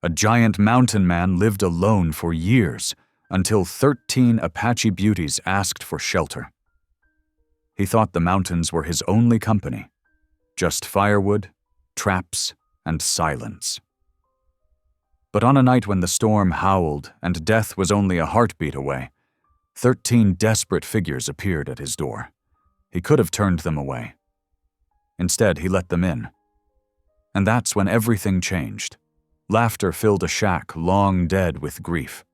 A giant mountain man lived alone for years until 13 Apache Beauties asked for shelter. He thought the mountains were his only company, just firewood, traps, and silence. But on a night when the storm howled and death was only a heartbeat away, 13 desperate figures appeared at his door. He could have turned them away. Instead, he let them in. And that's when everything changed. Laughter filled a shack long dead with grief.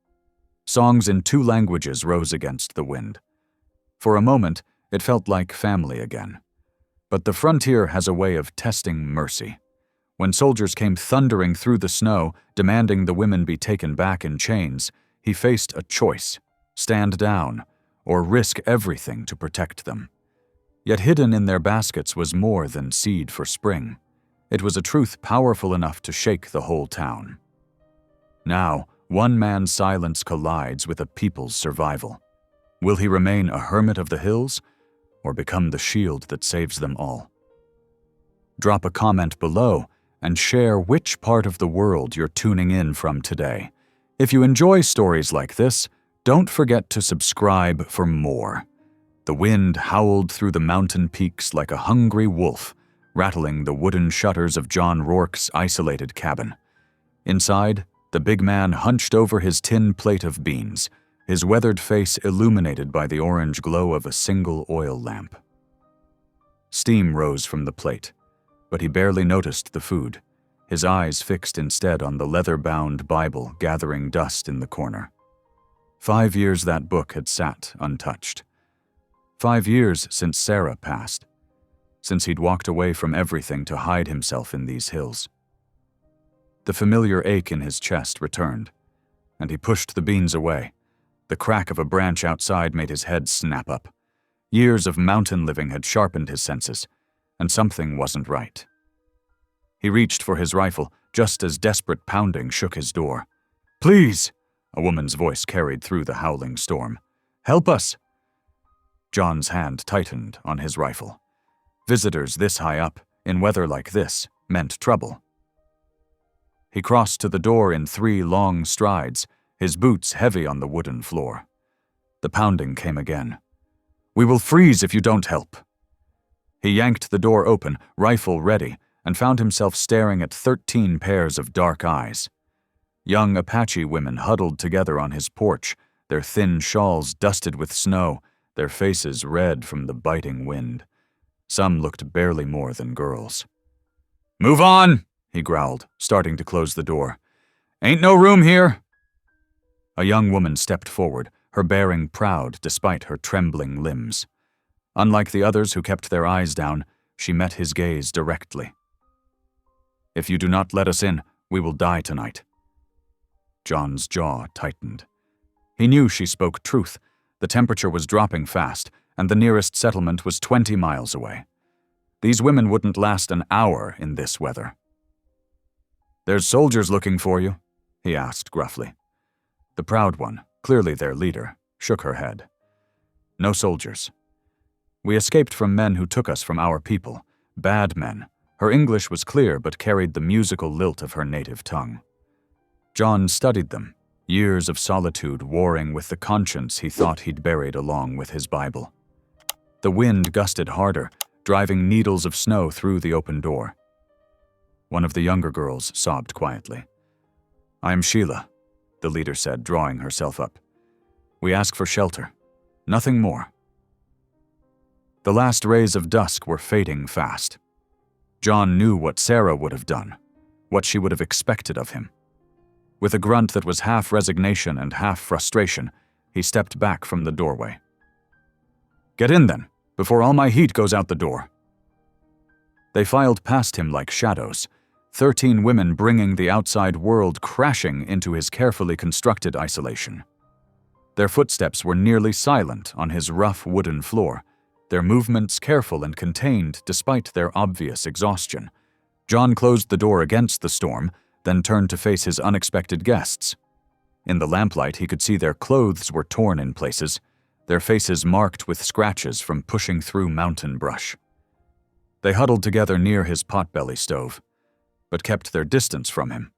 Songs in 2 languages rose against the wind. For a moment, it felt like family again. But the frontier has a way of testing mercy. When soldiers came thundering through the snow, demanding the women be taken back in chains, he faced a choice: stand down or risk everything to protect them. Yet hidden in their baskets was more than seed for spring. It was a truth powerful enough to shake the whole town. Now, one man's silence collides with a people's survival. Will he remain a hermit of the hills, or become the shield that saves them all? Drop a comment below and share which part of the world you're tuning in from today. If you enjoy stories like this, don't forget to subscribe for more. The wind howled through the mountain peaks like a hungry wolf, rattling the wooden shutters of John Rourke's isolated cabin. Inside, the big man hunched over his tin plate of beans, his weathered face illuminated by the orange glow of a single oil lamp. Steam rose from the plate, but he barely noticed the food, his eyes fixed instead on the leather-bound Bible gathering dust in the corner. 5 years that book had sat untouched. 5 years since Sarah passed, since he'd walked away from everything to hide himself in these hills. The familiar ache in his chest returned, and he pushed the beans away. The crack of a branch outside made his head snap up. Years of mountain living had sharpened his senses, and something wasn't right. He reached for his rifle just as desperate pounding shook his door. "Please!" a woman's voice carried through the howling storm. "Help us!" John's hand tightened on his rifle. Visitors this high up, in weather like this, meant trouble. He crossed to the door in 3 long strides, his boots heavy on the wooden floor. The pounding came again. "We will freeze if you don't help." He yanked the door open, rifle ready, and found himself staring at 13 pairs of dark eyes. Young Apache women huddled together on his porch, their thin shawls dusted with snow, their faces red from the biting wind. Some looked barely more than girls. "Move on!" he growled, starting to close the door. "Ain't no room here!" A young woman stepped forward, her bearing proud despite her trembling limbs. Unlike the others who kept their eyes down, she met his gaze directly. "If you do not let us in, we will die tonight." John's jaw tightened. He knew she spoke truth. The temperature was dropping fast, and the nearest settlement was 20 miles away. These women wouldn't last an hour in this weather. "There's soldiers looking for you," he asked gruffly. The proud one, clearly their leader, shook her head. "No soldiers. We escaped from men who took us from our people, bad men." Her English was clear but carried the musical lilt of her native tongue. John studied them, years of solitude warring with the conscience he thought he'd buried along with his Bible. The wind gusted harder, driving needles of snow through the open door. One of the younger girls sobbed quietly. "I am Sheila," the leader said, drawing herself up. "We ask for shelter. Nothing more." The last rays of dusk were fading fast. John knew what Sarah would have done, what she would have expected of him. With a grunt that was half resignation and half frustration, he stepped back from the doorway. "Get in then, before all my heat goes out the door." They filed past him like shadows, 13 women bringing the outside world crashing into his carefully constructed isolation. Their footsteps were nearly silent on his rough wooden floor, their movements careful and contained despite their obvious exhaustion. John closed the door against the storm, then turned to face his unexpected guests. In the lamplight, he could see their clothes were torn in places, their faces marked with scratches from pushing through mountain brush. They huddled together near his potbelly stove, but kept their distance from him.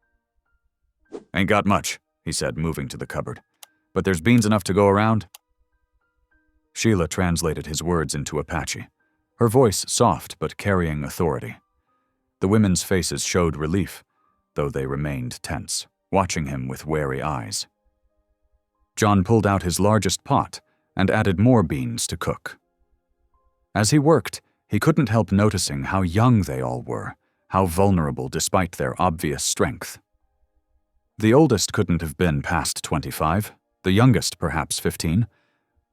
"Ain't got much," he said, moving to the cupboard. "But there's beans enough to go around?" Sheila translated his words into Apache, her voice soft but carrying authority. The women's faces showed relief, though they remained tense, watching him with wary eyes. John pulled out his largest pot and added more beans to cook. As he worked, he couldn't help noticing how young they all were, how vulnerable despite their obvious strength. The oldest couldn't have been past 25, the youngest perhaps 15.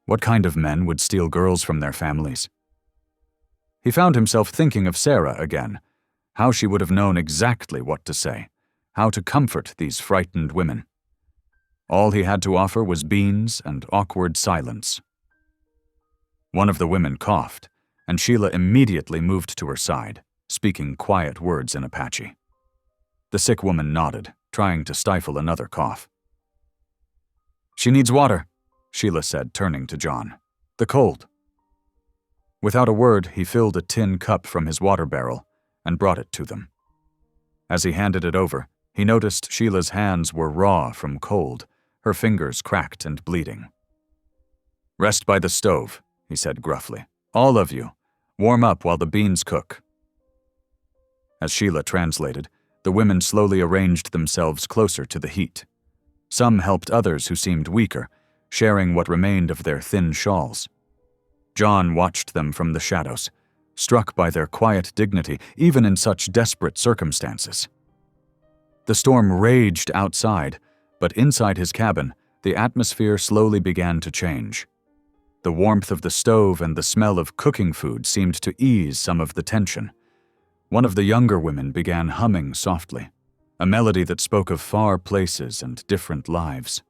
What kind of men would steal girls from their families? He found himself thinking of Sarah again, how she would have known exactly what to say, how to comfort these frightened women. All he had to offer was beans and awkward silence. One of the women coughed, and Sheila immediately moved to her side, speaking quiet words in Apache. The sick woman nodded, trying to stifle another cough. "She needs water," Sheila said, turning to John. "The cold." Without a word, he filled a tin cup from his water barrel and brought it to them. As he handed it over, he noticed Sheila's hands were raw from cold, her fingers cracked and bleeding. "Rest by the stove," he said gruffly. "All of you. Warm up while the beans cook." As Sheila translated, the women slowly arranged themselves closer to the heat. Some helped others who seemed weaker, sharing what remained of their thin shawls. John watched them from the shadows, struck by their quiet dignity even in such desperate circumstances. The storm raged outside, but inside his cabin, the atmosphere slowly began to change. The warmth of the stove and the smell of cooking food seemed to ease some of the tension. One of the younger women began humming softly, a melody that spoke of far places and different lives.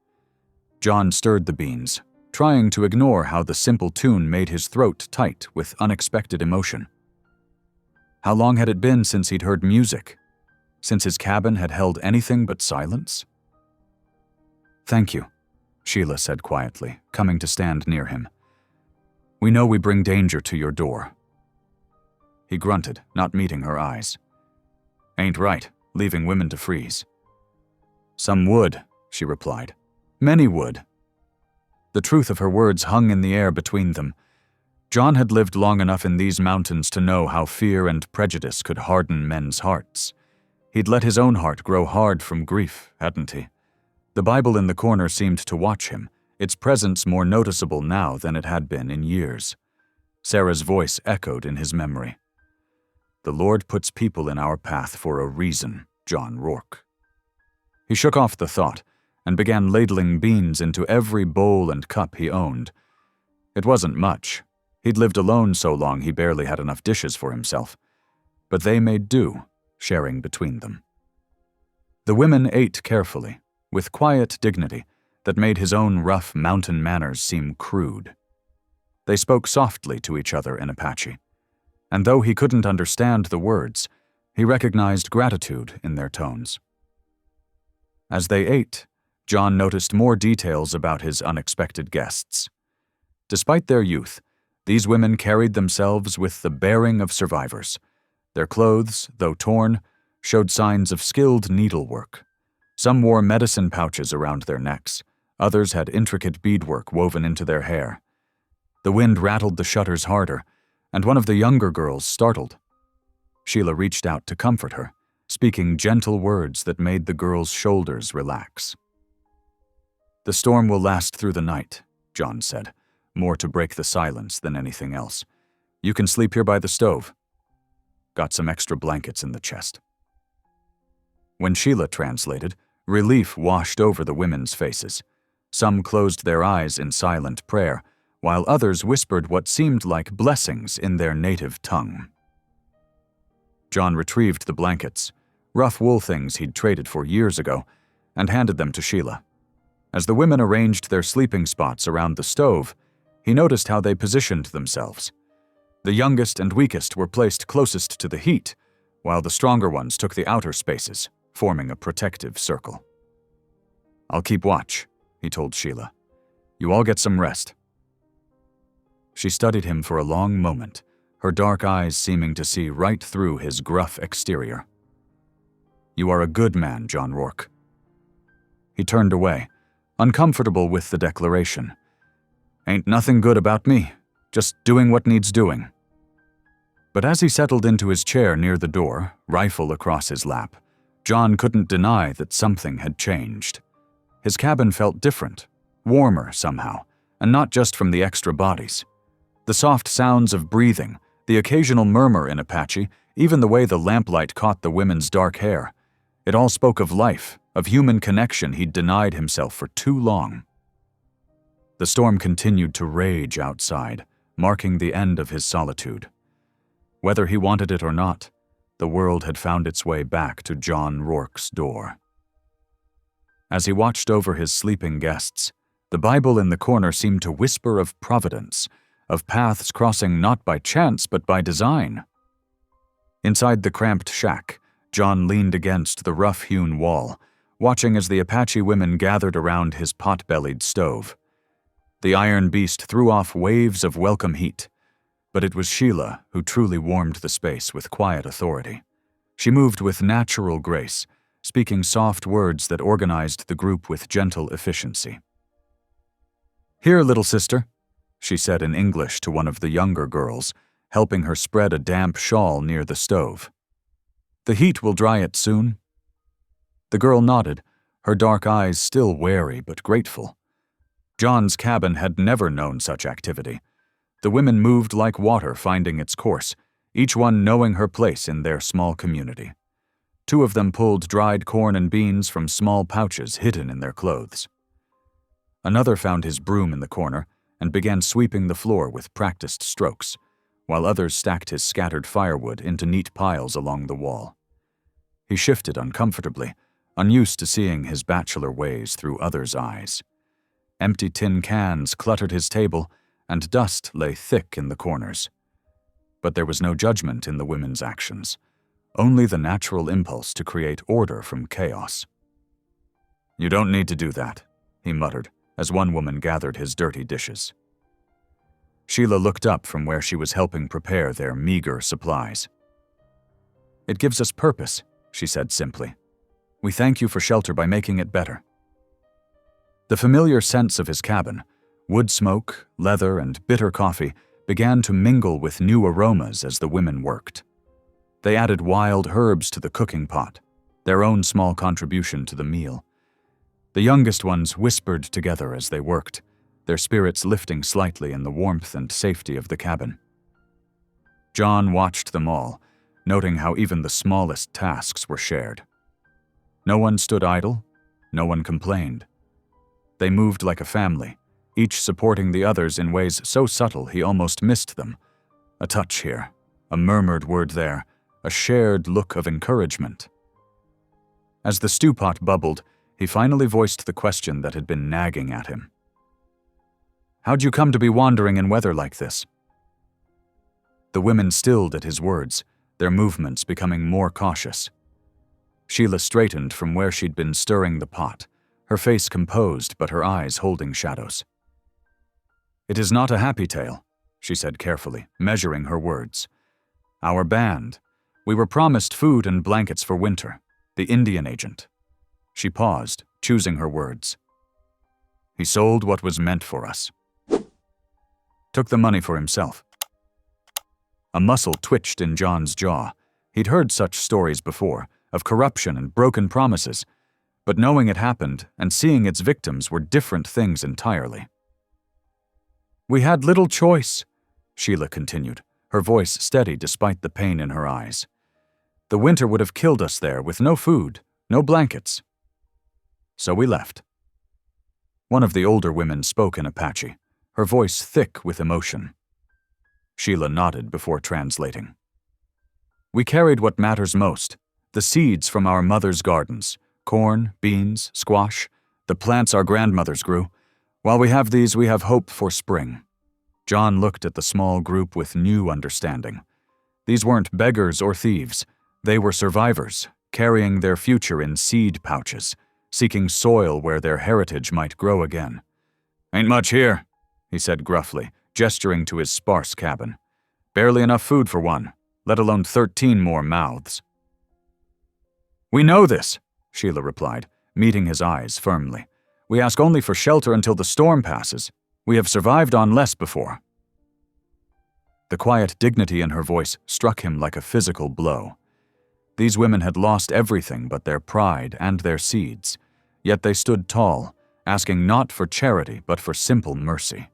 John stirred the beans, trying to ignore how the simple tune made his throat tight with unexpected emotion. How long had it been since he'd heard music? Since his cabin had held anything but silence? "Thank you," Sheila said quietly, coming to stand near him. "We know we bring danger to your door." He grunted, not meeting her eyes. "Ain't right, leaving women to freeze." "Some would," she replied. "Many would." The truth of her words hung in the air between them. John had lived long enough in these mountains to know how fear and prejudice could harden men's hearts. He'd let his own heart grow hard from grief, hadn't he? The Bible in the corner seemed to watch him, its presence more noticeable now than it had been in years. Sarah's voice echoed in his memory. "The Lord puts people in our path for a reason, John Rourke." He shook off the thought and began ladling beans into every bowl and cup he owned. It wasn't much. He'd lived alone so long he barely had enough dishes for himself. But they made do, sharing between them. The women ate carefully, with quiet dignity that made his own rough mountain manners seem crude. They spoke softly to each other in Apache, and though he couldn't understand the words, he recognized gratitude in their tones. As they ate, John noticed more details about his unexpected guests. Despite their youth, these women carried themselves with the bearing of survivors. Their clothes, though torn, showed signs of skilled needlework. Some wore medicine pouches around their necks. Others had intricate beadwork woven into their hair. The wind rattled the shutters harder, and one of the younger girls startled. Sheila reached out to comfort her, speaking gentle words that made the girl's shoulders relax. "The storm will last through the night," John said, more to break the silence than anything else. "You can sleep here by the stove. Got some extra blankets in the chest." When Sheila translated, relief washed over the women's faces. Some closed their eyes in silent prayer, while others whispered what seemed like blessings in their native tongue. John retrieved the blankets, rough wool things he'd traded for years ago, and handed them to Sheila. As the women arranged their sleeping spots around the stove, he noticed how they positioned themselves. The youngest and weakest were placed closest to the heat, while the stronger ones took the outer spaces, forming a protective circle. "I'll keep watch," he told Sheila. "You all get some rest." She studied him for a long moment, her dark eyes seeming to see right through his gruff exterior. "You are a good man, John Rourke." He turned away, uncomfortable with the declaration. "Ain't nothing good about me, just doing what needs doing." But as he settled into his chair near the door, rifle across his lap, John couldn't deny that something had changed. His cabin felt different, warmer somehow, and not just from the extra bodies. The soft sounds of breathing, the occasional murmur in Apache, even the way the lamplight caught the women's dark hair, it all spoke of life, of human connection he'd denied himself for too long. The storm continued to rage outside, marking the end of his solitude. Whether he wanted it or not, the world had found its way back to John Rourke's door. As he watched over his sleeping guests, the Bible in the corner seemed to whisper of providence, of paths crossing not by chance but by design. Inside the cramped shack, John leaned against the rough-hewn wall, watching as the Apache women gathered around his pot-bellied stove. The iron beast threw off waves of welcome heat, but it was Sheila who truly warmed the space with quiet authority. She moved with natural grace, speaking soft words that organized the group with gentle efficiency. "Here, little sister," she said in English to one of the younger girls, helping her spread a damp shawl near the stove. "The heat will dry it soon." The girl nodded, her dark eyes still wary but grateful. John's cabin had never known such activity. The women moved like water finding its course, each one knowing her place in their small community. Two of them pulled dried corn and beans from small pouches hidden in their clothes. Another found his broom in the corner and began sweeping the floor with practiced strokes, while others stacked his scattered firewood into neat piles along the wall. He shifted uncomfortably, unused to seeing his bachelor ways through others' eyes. Empty tin cans cluttered his table, and dust lay thick in the corners. But there was no judgment in the women's actions, only the natural impulse to create order from chaos. "You don't need to do that," he muttered, as one woman gathered his dirty dishes. Sheila looked up from where she was helping prepare their meager supplies. "It gives us purpose," she said simply. "We thank you for shelter by making it better." The familiar scents of his cabin, wood smoke, leather, and bitter coffee, began to mingle with new aromas as the women worked. They added wild herbs to the cooking pot, their own small contribution to the meal. The youngest ones whispered together as they worked, their spirits lifting slightly in the warmth and safety of the cabin. John watched them all, noting how even the smallest tasks were shared. No one stood idle, no one complained. They moved like a family, each supporting the others in ways so subtle he almost missed them. A touch here, a murmured word there, a shared look of encouragement. As the stew pot bubbled, he finally voiced the question that had been nagging at him. "How'd you come to be wandering in weather like this?" The women stilled at his words, their movements becoming more cautious. Sheila straightened from where she'd been stirring the pot, her face composed but her eyes holding shadows. "It is not a happy tale," she said carefully, measuring her words. "Our band. We were promised food and blankets for winter. The Indian agent." She paused, choosing her words. "He sold what was meant for us. Took the money for himself." A muscle twitched in John's jaw. He'd heard such stories before, of corruption and broken promises, but knowing it happened and seeing its victims were different things entirely. "We had little choice," Sheila continued, her voice steady despite the pain in her eyes. "The winter would have killed us there with no food, no blankets. So we left." One of the older women spoke in Apache, her voice thick with emotion. Sheila nodded before translating. "We carried what matters most, the seeds from our mother's gardens, corn, beans, squash, the plants our grandmothers grew. While we have these, we have hope for spring." John looked at the small group with new understanding. These weren't beggars or thieves. They were survivors, carrying their future in seed pouches, seeking soil where their heritage might grow again. "Ain't much here," he said gruffly, gesturing to his sparse cabin. "Barely enough food for one, let alone 13 more mouths." "We know this," Sheila replied, meeting his eyes firmly. "We ask only for shelter until the storm passes. We have survived on less before." The quiet dignity in her voice struck him like a physical blow. These women had lost everything but their pride and their seeds, yet they stood tall, asking not for charity but for simple mercy.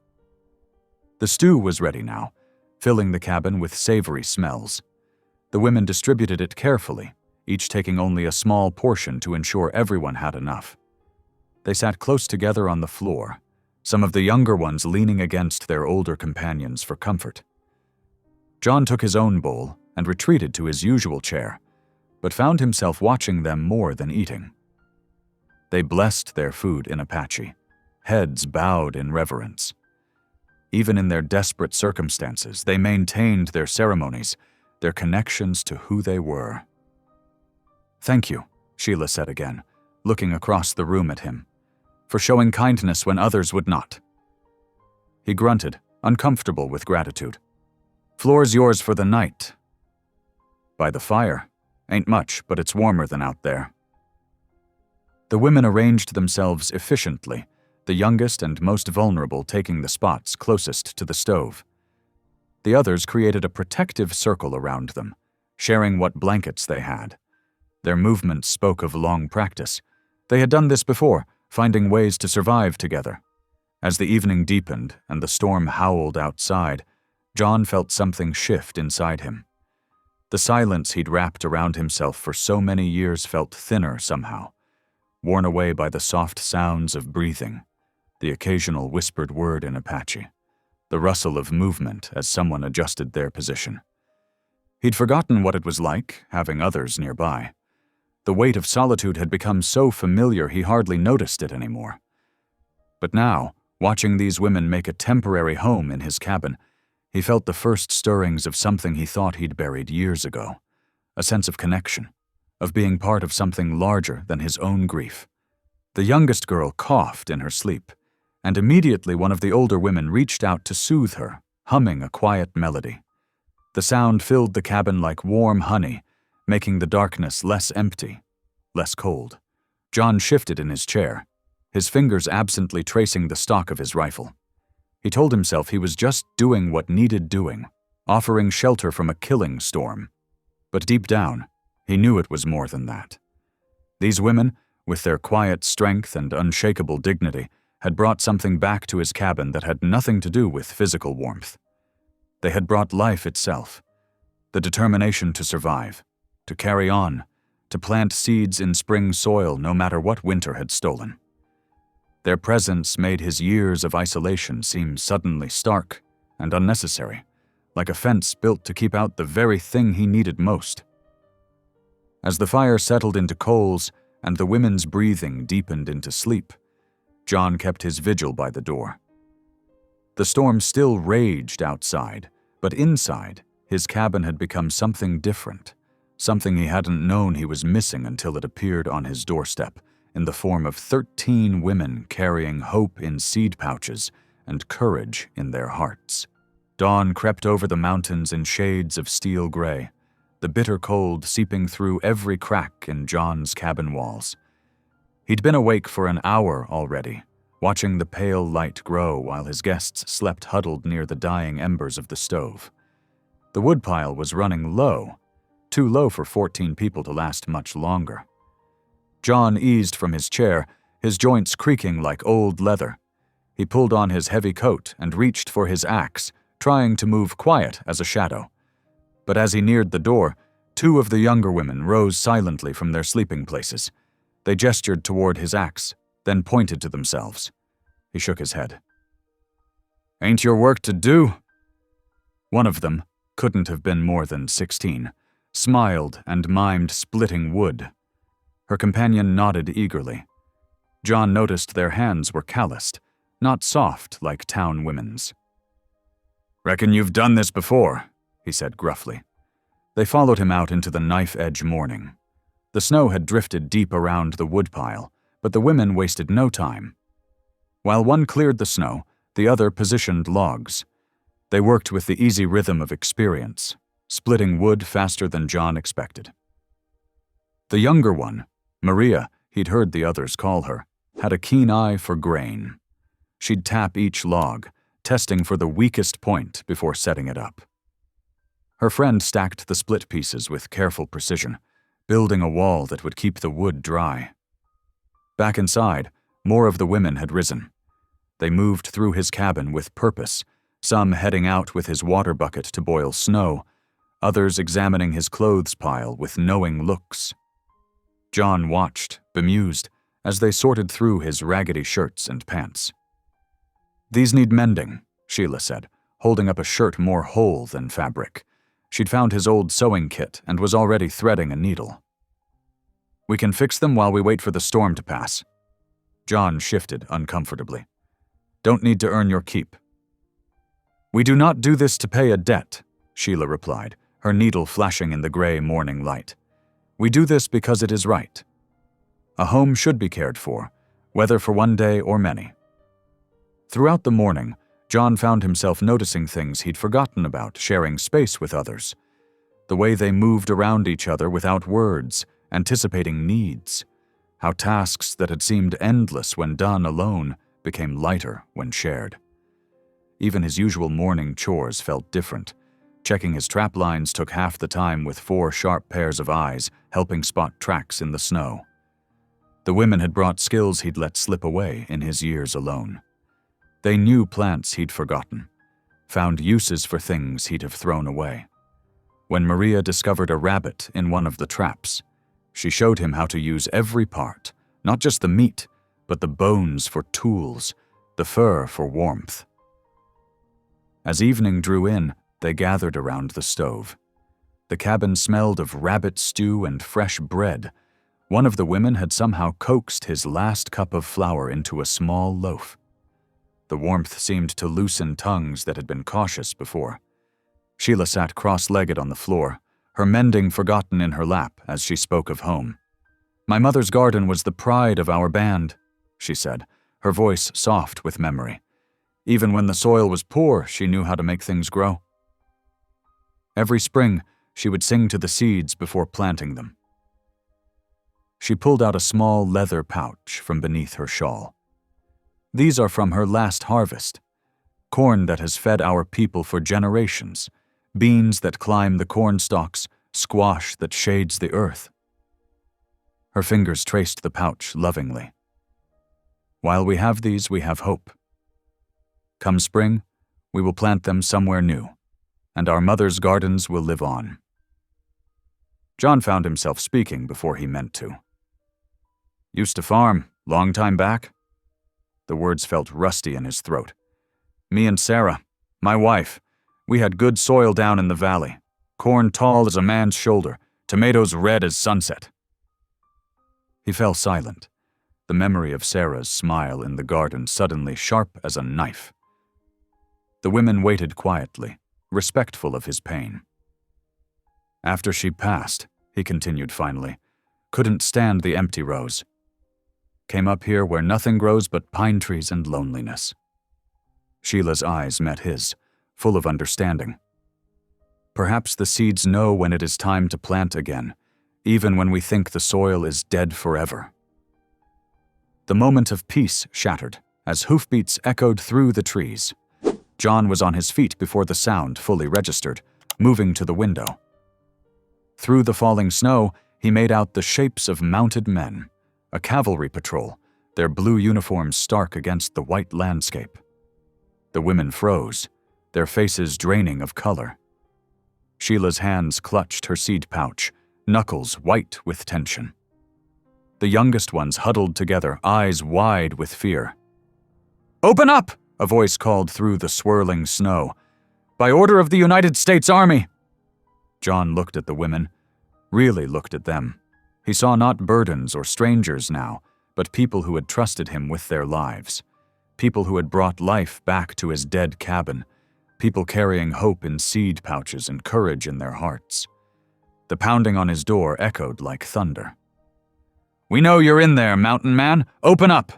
The stew was ready now, filling the cabin with savory smells. The women distributed it carefully, each taking only a small portion to ensure everyone had enough. They sat close together on the floor, some of the younger ones leaning against their older companions for comfort. John took his own bowl and retreated to his usual chair, but found himself watching them more than eating. They blessed their food in Apache, heads bowed in reverence. Even in their desperate circumstances, they maintained their ceremonies, their connections to who they were. "Thank you," Sheila said again, looking across the room at him, "for showing kindness when others would not." He grunted, uncomfortable with gratitude. "Floor's yours for the night." "By the fire. Ain't much, but it's warmer than out there." The women arranged themselves efficiently, the youngest and most vulnerable taking the spots closest to the stove. The others created a protective circle around them, sharing what blankets they had. Their movements spoke of long practice. They had done this before, finding ways to survive together. As the evening deepened and the storm howled outside, John felt something shift inside him. The silence he'd wrapped around himself for so many years felt thinner somehow, worn away by the soft sounds of breathing, the occasional whispered word in Apache, the rustle of movement as someone adjusted their position. He'd forgotten what it was like, having others nearby. The weight of solitude had become so familiar he hardly noticed it anymore. But now, watching these women make a temporary home in his cabin, he felt the first stirrings of something he thought he'd buried years ago, a sense of connection, of being part of something larger than his own grief. The youngest girl coughed in her sleep, and immediately one of the older women reached out to soothe her, humming a quiet melody. The sound filled the cabin like warm honey, making the darkness less empty, less cold. John shifted in his chair, his fingers absently tracing the stock of his rifle. He told himself he was just doing what needed doing, offering shelter from a killing storm. But deep down, he knew it was more than that. These women, with their quiet strength and unshakable dignity, had brought something back to his cabin that had nothing to do with physical warmth. They had brought life itself, the determination to survive, to carry on, to plant seeds in spring soil no matter what winter had stolen. Their presence made his years of isolation seem suddenly stark and unnecessary, like a fence built to keep out the very thing he needed most. As the fire settled into coals and the women's breathing deepened into sleep, John kept his vigil by the door. The storm still raged outside, but inside, his cabin had become something different, something he hadn't known he was missing until it appeared on his doorstep, in the form of 13 women carrying hope in seed pouches and courage in their hearts. Dawn crept over the mountains in shades of steel gray, the bitter cold seeping through every crack in John's cabin walls. He'd been awake for an hour already, watching the pale light grow while his guests slept huddled near the dying embers of the stove. The woodpile was running low, too low for 14 people to last much longer. John eased from his chair, his joints creaking like old leather. He pulled on his heavy coat and reached for his axe, trying to move quiet as a shadow. But as he neared the door, 2 of the younger women rose silently from their sleeping places. They gestured toward his axe, then pointed to themselves. He shook his head. "Ain't your work to do?" One of them, couldn't have been more than 16, smiled and mimed splitting wood. Her companion nodded eagerly. John noticed their hands were calloused, not soft like town women's. "Reckon you've done this before," he said gruffly. They followed him out into the knife-edge morning. The snow had drifted deep around the woodpile, but the women wasted no time. While one cleared the snow, the other positioned logs. They worked with the easy rhythm of experience, splitting wood faster than John expected. The younger one, Maria, He'd heard the others call her, had a keen eye for grain. She'd tap each log, testing for the weakest point before setting it up. Her friend stacked the split pieces with careful precision, building a wall that would keep the wood dry. Back inside, more of the women had risen. They moved through his cabin with purpose, some heading out with his water bucket to boil snow, others examining his clothes pile with knowing looks. John watched, bemused, as they sorted through his raggedy shirts and pants. "These need mending," Sheila said, holding up a shirt more whole than fabric. She'd found his old sewing kit and was already threading a needle. "We can fix them while we wait for the storm to pass." John shifted uncomfortably. "Don't need to earn your keep." "We do not do this to pay a debt," Sheila replied, her needle flashing in the gray morning light. "We do this because it is right. A home should be cared for, whether for one day or many." Throughout the morning, John found himself noticing things he'd forgotten about sharing space with others. The way they moved around each other without words, anticipating needs. How tasks that had seemed endless when done alone became lighter when shared. Even his usual morning chores felt different. Checking his trap lines took half the time with 4 sharp pairs of eyes helping spot tracks in the snow. The women had brought skills he'd let slip away in his years alone. They knew plants he'd forgotten, found uses for things he'd have thrown away. When Maria discovered a rabbit in one of the traps, she showed him how to use every part, not just the meat, but the bones for tools, the fur for warmth. As evening drew in, they gathered around the stove. The cabin smelled of rabbit stew and fresh bread. One of the women had somehow coaxed his last cup of flour into a small loaf. The warmth seemed to loosen tongues that had been cautious before. Sheila sat cross-legged on the floor, her mending forgotten in her lap as she spoke of home. "My mother's garden was the pride of our band," she said, her voice soft with memory. "Even when the soil was poor, she knew how to make things grow." Every spring, she would sing to the seeds before planting them. She pulled out a small leather pouch from beneath her shawl. "These are from her last harvest. Corn that has fed our people for generations, beans that climb the corn stalks, squash that shades the earth." Her fingers traced the pouch lovingly. "While we have these, we have hope. Come spring, we will plant them somewhere new, and our mother's gardens will live on." John found himself speaking before he meant to. "Used to farm, long time back." The words felt rusty in his throat. "Me and Sarah, my wife, we had good soil down in the valley. Corn tall as a man's shoulder, tomatoes red as sunset." He fell silent, the memory of Sarah's smile in the garden suddenly sharp as a knife. The women waited quietly, respectful of his pain. "After she passed," he continued finally, "couldn't stand the empty rows. Came up here where nothing grows but pine trees and loneliness." Sheila's eyes met his, full of understanding. "Perhaps the seeds know when it is time to plant again, even when we think the soil is dead forever." The moment of peace shattered as hoofbeats echoed through the trees. John was on his feet before the sound fully registered, moving to the window. Through the falling snow, he made out the shapes of mounted men, a cavalry patrol, their blue uniforms stark against the white landscape. The women froze, their faces draining of color. Sheila's hands clutched her seed pouch, knuckles white with tension. The youngest ones huddled together, eyes wide with fear. "Open up!" a voice called through the swirling snow. "By order of the United States Army!" John looked at the women, really looked at them. He saw not burdens or strangers now, but people who had trusted him with their lives. People who had brought life back to his dead cabin. People carrying hope in seed pouches and courage in their hearts. The pounding on his door echoed like thunder. "We know you're in there, mountain man. Open up!"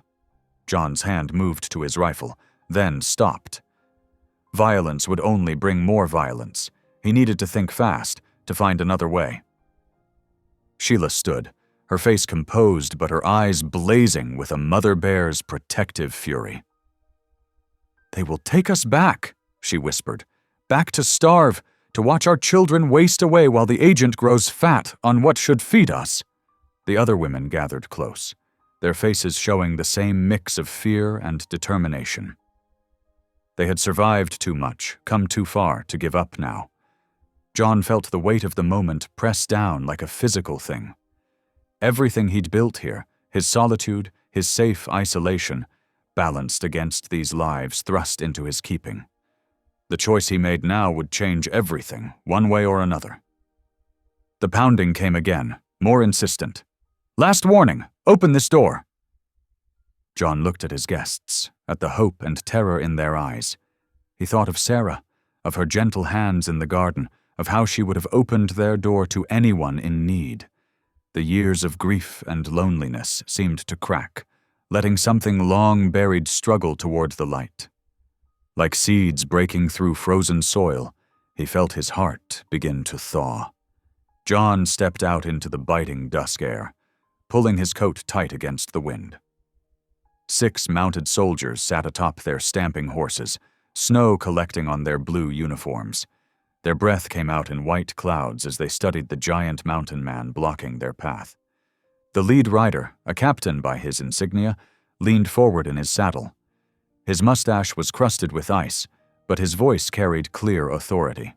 John's hand moved to his rifle, then stopped. Violence would only bring more violence. He needed to think fast, to find another way. Sheila stood, her face composed but her eyes blazing with a mother bear's protective fury. "They will take us back," she whispered. "Back to starve, to watch our children waste away while the agent grows fat on what should feed us." The other women gathered close, their faces showing the same mix of fear and determination. They had survived too much, come too far to give up now. John felt the weight of the moment press down like a physical thing. Everything he'd built here, his solitude, his safe isolation, balanced against these lives thrust into his keeping. The choice he made now would change everything, one way or another. The pounding came again, more insistent. "Last warning! Open this door!" John looked at his guests, at the hope and terror in their eyes. He thought of Sarah, of her gentle hands in the garden, of how she would have opened their door to anyone in need. The years of grief and loneliness seemed to crack, letting something long buried struggle toward the light. Like seeds breaking through frozen soil, he felt his heart begin to thaw. John stepped out into the biting dusk air, pulling his coat tight against the wind. 6 mounted soldiers sat atop their stamping horses, snow collecting on their blue uniforms. Their breath came out in white clouds as they studied the giant mountain man blocking their path. The lead rider, a captain by his insignia, leaned forward in his saddle. His mustache was crusted with ice, but his voice carried clear authority.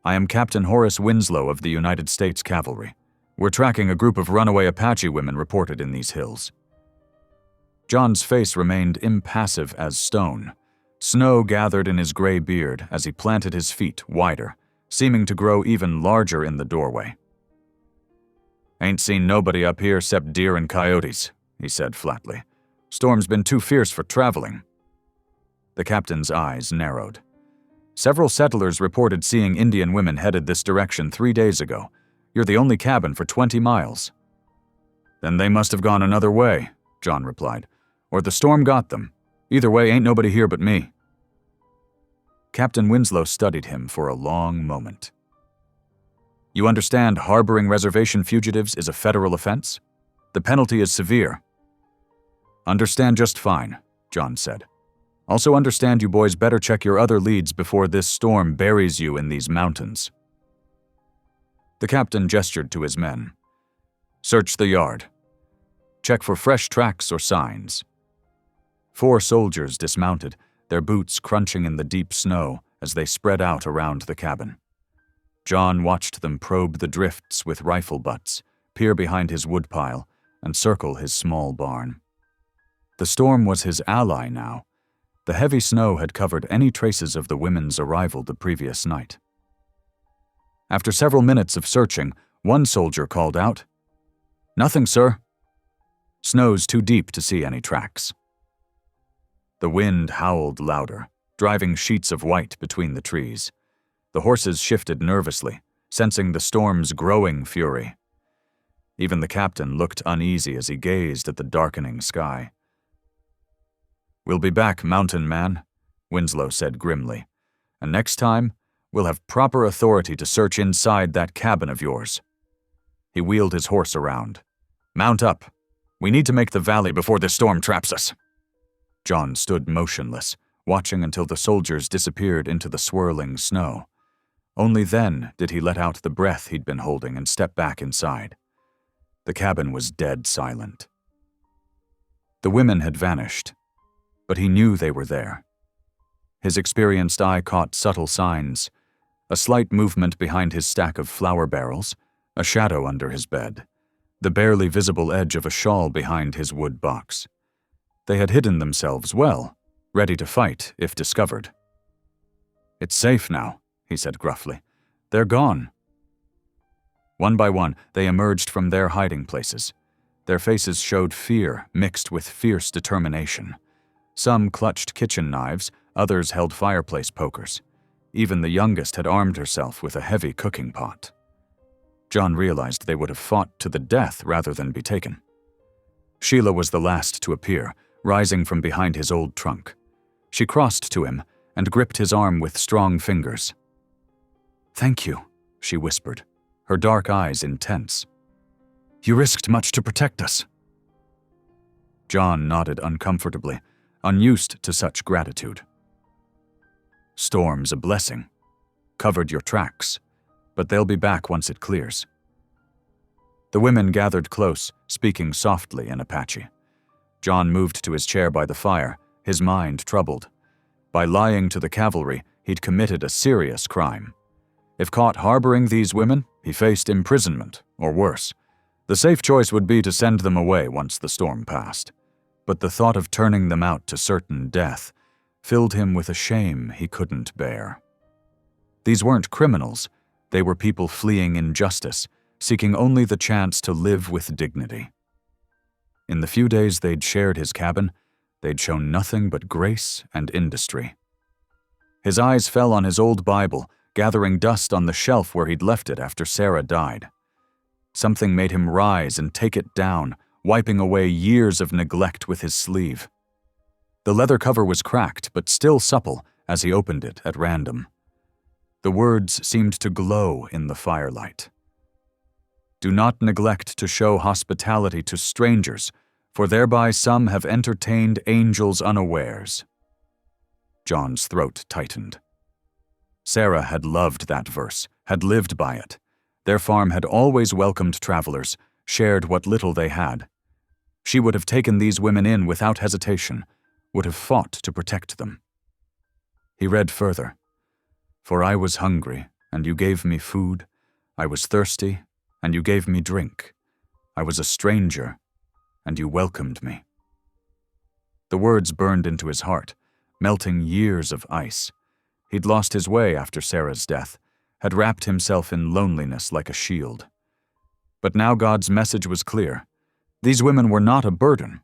"I am Captain Horace Winslow of the United States Cavalry. We're tracking a group of runaway Apache women reported in these hills." John's face remained impassive as stone. Snow gathered in his gray beard as he planted his feet wider, seeming to grow even larger in the doorway. "Ain't seen nobody up here 'cept deer and coyotes," he said flatly. "Storm's been too fierce for traveling." The captain's eyes narrowed. "Several settlers reported seeing Indian women headed this direction 3 days ago. You're the only cabin for 20 miles. "Then they must have gone another way," John replied. "Or the storm got them. Either way, ain't nobody here but me." Captain Winslow studied him for a long moment. "You understand harboring reservation fugitives is a federal offense? The penalty is severe." "Understand just fine," John said. "Also understand you boys better check your other leads before this storm buries you in these mountains." The captain gestured to his men. "Search the yard. Check for fresh tracks or signs." 4 soldiers dismounted, their boots crunching in the deep snow as they spread out around the cabin. John watched them probe the drifts with rifle butts, peer behind his woodpile, and circle his small barn. The storm was his ally now. The heavy snow had covered any traces of the women's arrival the previous night. After several minutes of searching, one soldier called out, "Nothing, sir." "Snow's too deep to see any tracks." The wind howled louder, driving sheets of white between the trees. The horses shifted nervously, sensing the storm's growing fury. Even the captain looked uneasy as he gazed at the darkening sky. "We'll be back, mountain man," Winslow said grimly. "And next time, we'll have proper authority to search inside that cabin of yours." He wheeled his horse around. "Mount up. We need to make the valley before this storm traps us." John stood motionless, watching until the soldiers disappeared into the swirling snow. Only then did he let out the breath he'd been holding and step back inside. The cabin was dead silent. The women had vanished, but he knew they were there. His experienced eye caught subtle signs: a slight movement behind his stack of flour barrels, a shadow under his bed, the barely visible edge of a shawl behind his wood box. They had hidden themselves well, ready to fight if discovered. "It's safe now," he said gruffly. "They're gone." One by one, they emerged from their hiding places. Their faces showed fear mixed with fierce determination. Some clutched kitchen knives, others held fireplace pokers. Even the youngest had armed herself with a heavy cooking pot. John realized they would have fought to the death rather than be taken. Sheila was the last to appear, rising from behind his old trunk. She crossed to him and gripped his arm with strong fingers. "Thank you," she whispered, her dark eyes intense. You risked much to protect us." John nodded uncomfortably, unused to such gratitude. "Storm's a blessing. Covered your tracks, but they'll be back once it clears." The women gathered close, speaking softly in Apache. John moved to his chair by the fire, his mind troubled. By lying to the cavalry, he'd committed a serious crime. If caught harboring these women, he faced imprisonment, or worse. The safe choice would be to send them away once the storm passed. But the thought of turning them out to certain death filled him with a shame he couldn't bear. These weren't criminals. They were people fleeing injustice, seeking only the chance to live with dignity. In the few days they'd shared his cabin, they'd shown nothing but grace and industry. His eyes fell on his old Bible, gathering dust on the shelf where he'd left it after Sarah died. Something made him rise and take it down, wiping away years of neglect with his sleeve. The leather cover was cracked, but still supple as he opened it at random. The words seemed to glow in the firelight. "Do not neglect to show hospitality to strangers, for thereby some have entertained angels unawares." John's throat tightened. Sarah had loved that verse, had lived by it. Their farm had always welcomed travelers, shared what little they had. She would have taken these women in without hesitation, would have fought to protect them. He read further. "For I was hungry, and you gave me food. I was thirsty, and you gave me drink. I was a stranger, and you welcomed me." The words burned into his heart, melting years of ice. He'd lost his way after Sarah's death, had wrapped himself in loneliness like a shield. But now God's message was clear. These women were not a burden,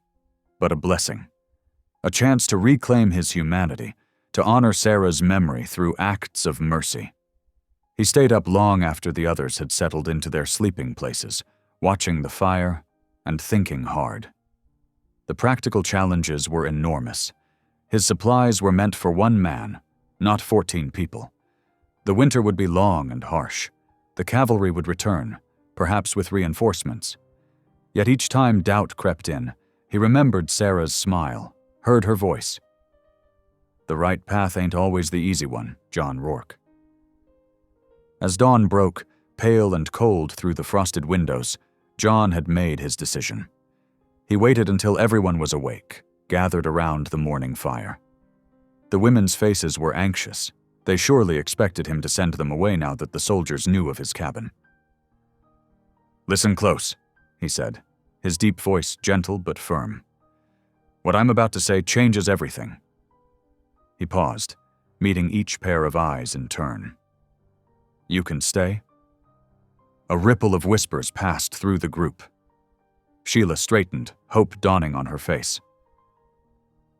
but a blessing. A chance to reclaim his humanity, to honor Sarah's memory through acts of mercy. He stayed up long after the others had settled into their sleeping places, watching the fire and thinking hard. The practical challenges were enormous. His supplies were meant for one man, not 14 people. The winter would be long and harsh. The cavalry would return, perhaps with reinforcements. Yet each time doubt crept in, he remembered Sarah's smile, heard her voice. The right path ain't always the easy one, John Rourke. As dawn broke, pale and cold through the frosted windows, John had made his decision. He waited until everyone was awake, gathered around the morning fire. The women's faces were anxious. They surely expected him to send them away now that the soldiers knew of his cabin. "Listen close," he said, his deep voice gentle but firm. "What I'm about to say changes everything." He paused, meeting each pair of eyes in turn. "You can stay?" A ripple of whispers passed through the group. Sheila straightened, hope dawning on her face.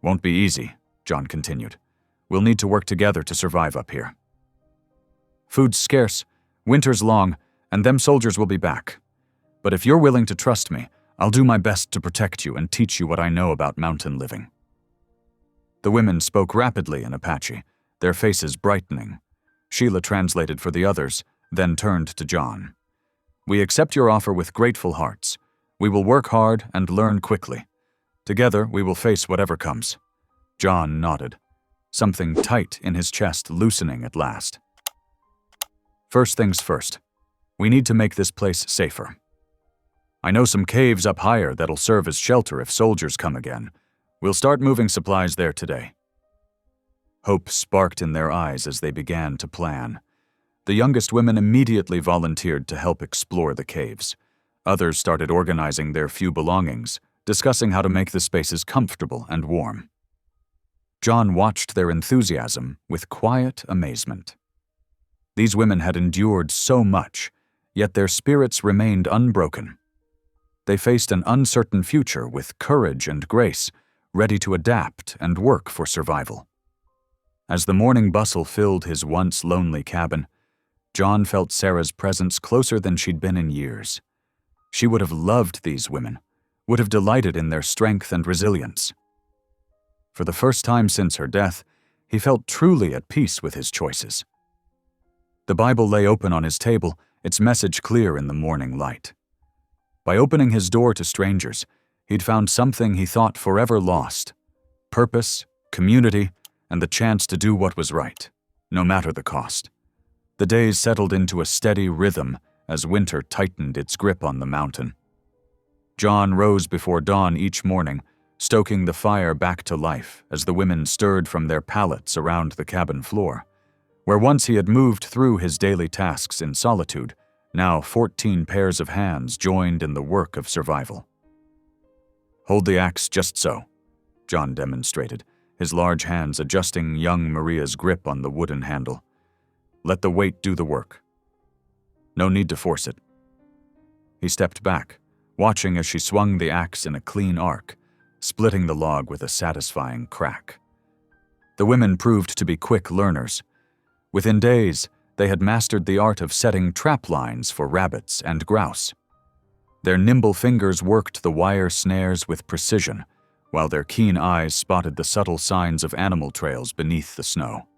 "Won't be easy," John continued. "We'll need to work together to survive up here. Food's scarce, winter's long, and them soldiers will be back. But if you're willing to trust me, I'll do my best to protect you and teach you what I know about mountain living." The women spoke rapidly in Apache, their faces brightening. Sheila translated for the others, then turned to John. "We accept your offer with grateful hearts. We will work hard and learn quickly. Together, we will face whatever comes." John nodded, something tight in his chest loosening at last. "First things first. We need to make this place safer. I know some caves up higher that'll serve as shelter if soldiers come again. We'll start moving supplies there today." Hope sparked in their eyes as they began to plan. The youngest women immediately volunteered to help explore the caves. Others started organizing their few belongings, discussing how to make the spaces comfortable and warm. John watched their enthusiasm with quiet amazement. These women had endured so much, yet their spirits remained unbroken. They faced an uncertain future with courage and grace, ready to adapt and work for survival. As the morning bustle filled his once lonely cabin, John felt Sarah's presence closer than she'd been in years. She would have loved these women, would have delighted in their strength and resilience. For the first time since her death, he felt truly at peace with his choices. The Bible lay open on his table, its message clear in the morning light. By opening his door to strangers, he'd found something he thought forever lost: purpose, community, and the chance to do what was right, no matter the cost. The days settled into a steady rhythm as winter tightened its grip on the mountain. John rose before dawn each morning, stoking the fire back to life as the women stirred from their pallets around the cabin floor. Where once he had moved through his daily tasks in solitude, now 14 pairs of hands joined in the work of survival. "Hold the axe just so," John demonstrated, his large hands adjusting young Maria's grip on the wooden handle. "Let the weight do the work. No need to force it." He stepped back, watching as she swung the axe in a clean arc, splitting the log with a satisfying crack. The women proved to be quick learners. Within days, they had mastered the art of setting trap lines for rabbits and grouse. Their nimble fingers worked the wire snares with precision, while their keen eyes spotted the subtle signs of animal trails beneath the snow.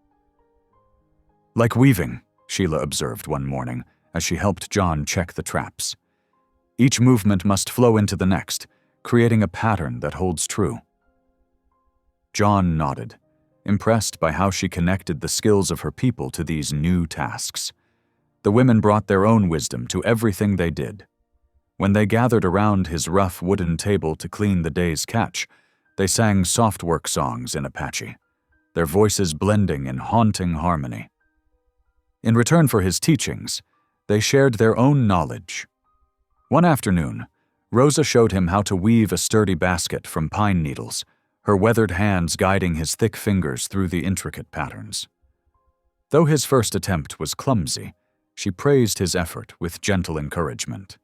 "Like weaving," Sheila observed one morning as she helped John check the traps. "Each movement must flow into the next, creating a pattern that holds true." John nodded, impressed by how she connected the skills of her people to these new tasks. The women brought their own wisdom to everything they did. When they gathered around his rough wooden table to clean the day's catch, they sang soft work songs in Apache, their voices blending in haunting harmony. In return for his teachings, they shared their own knowledge. One afternoon, Rosa showed him how to weave a sturdy basket from pine needles, her weathered hands guiding his thick fingers through the intricate patterns. Though his first attempt was clumsy, she praised his effort with gentle encouragement.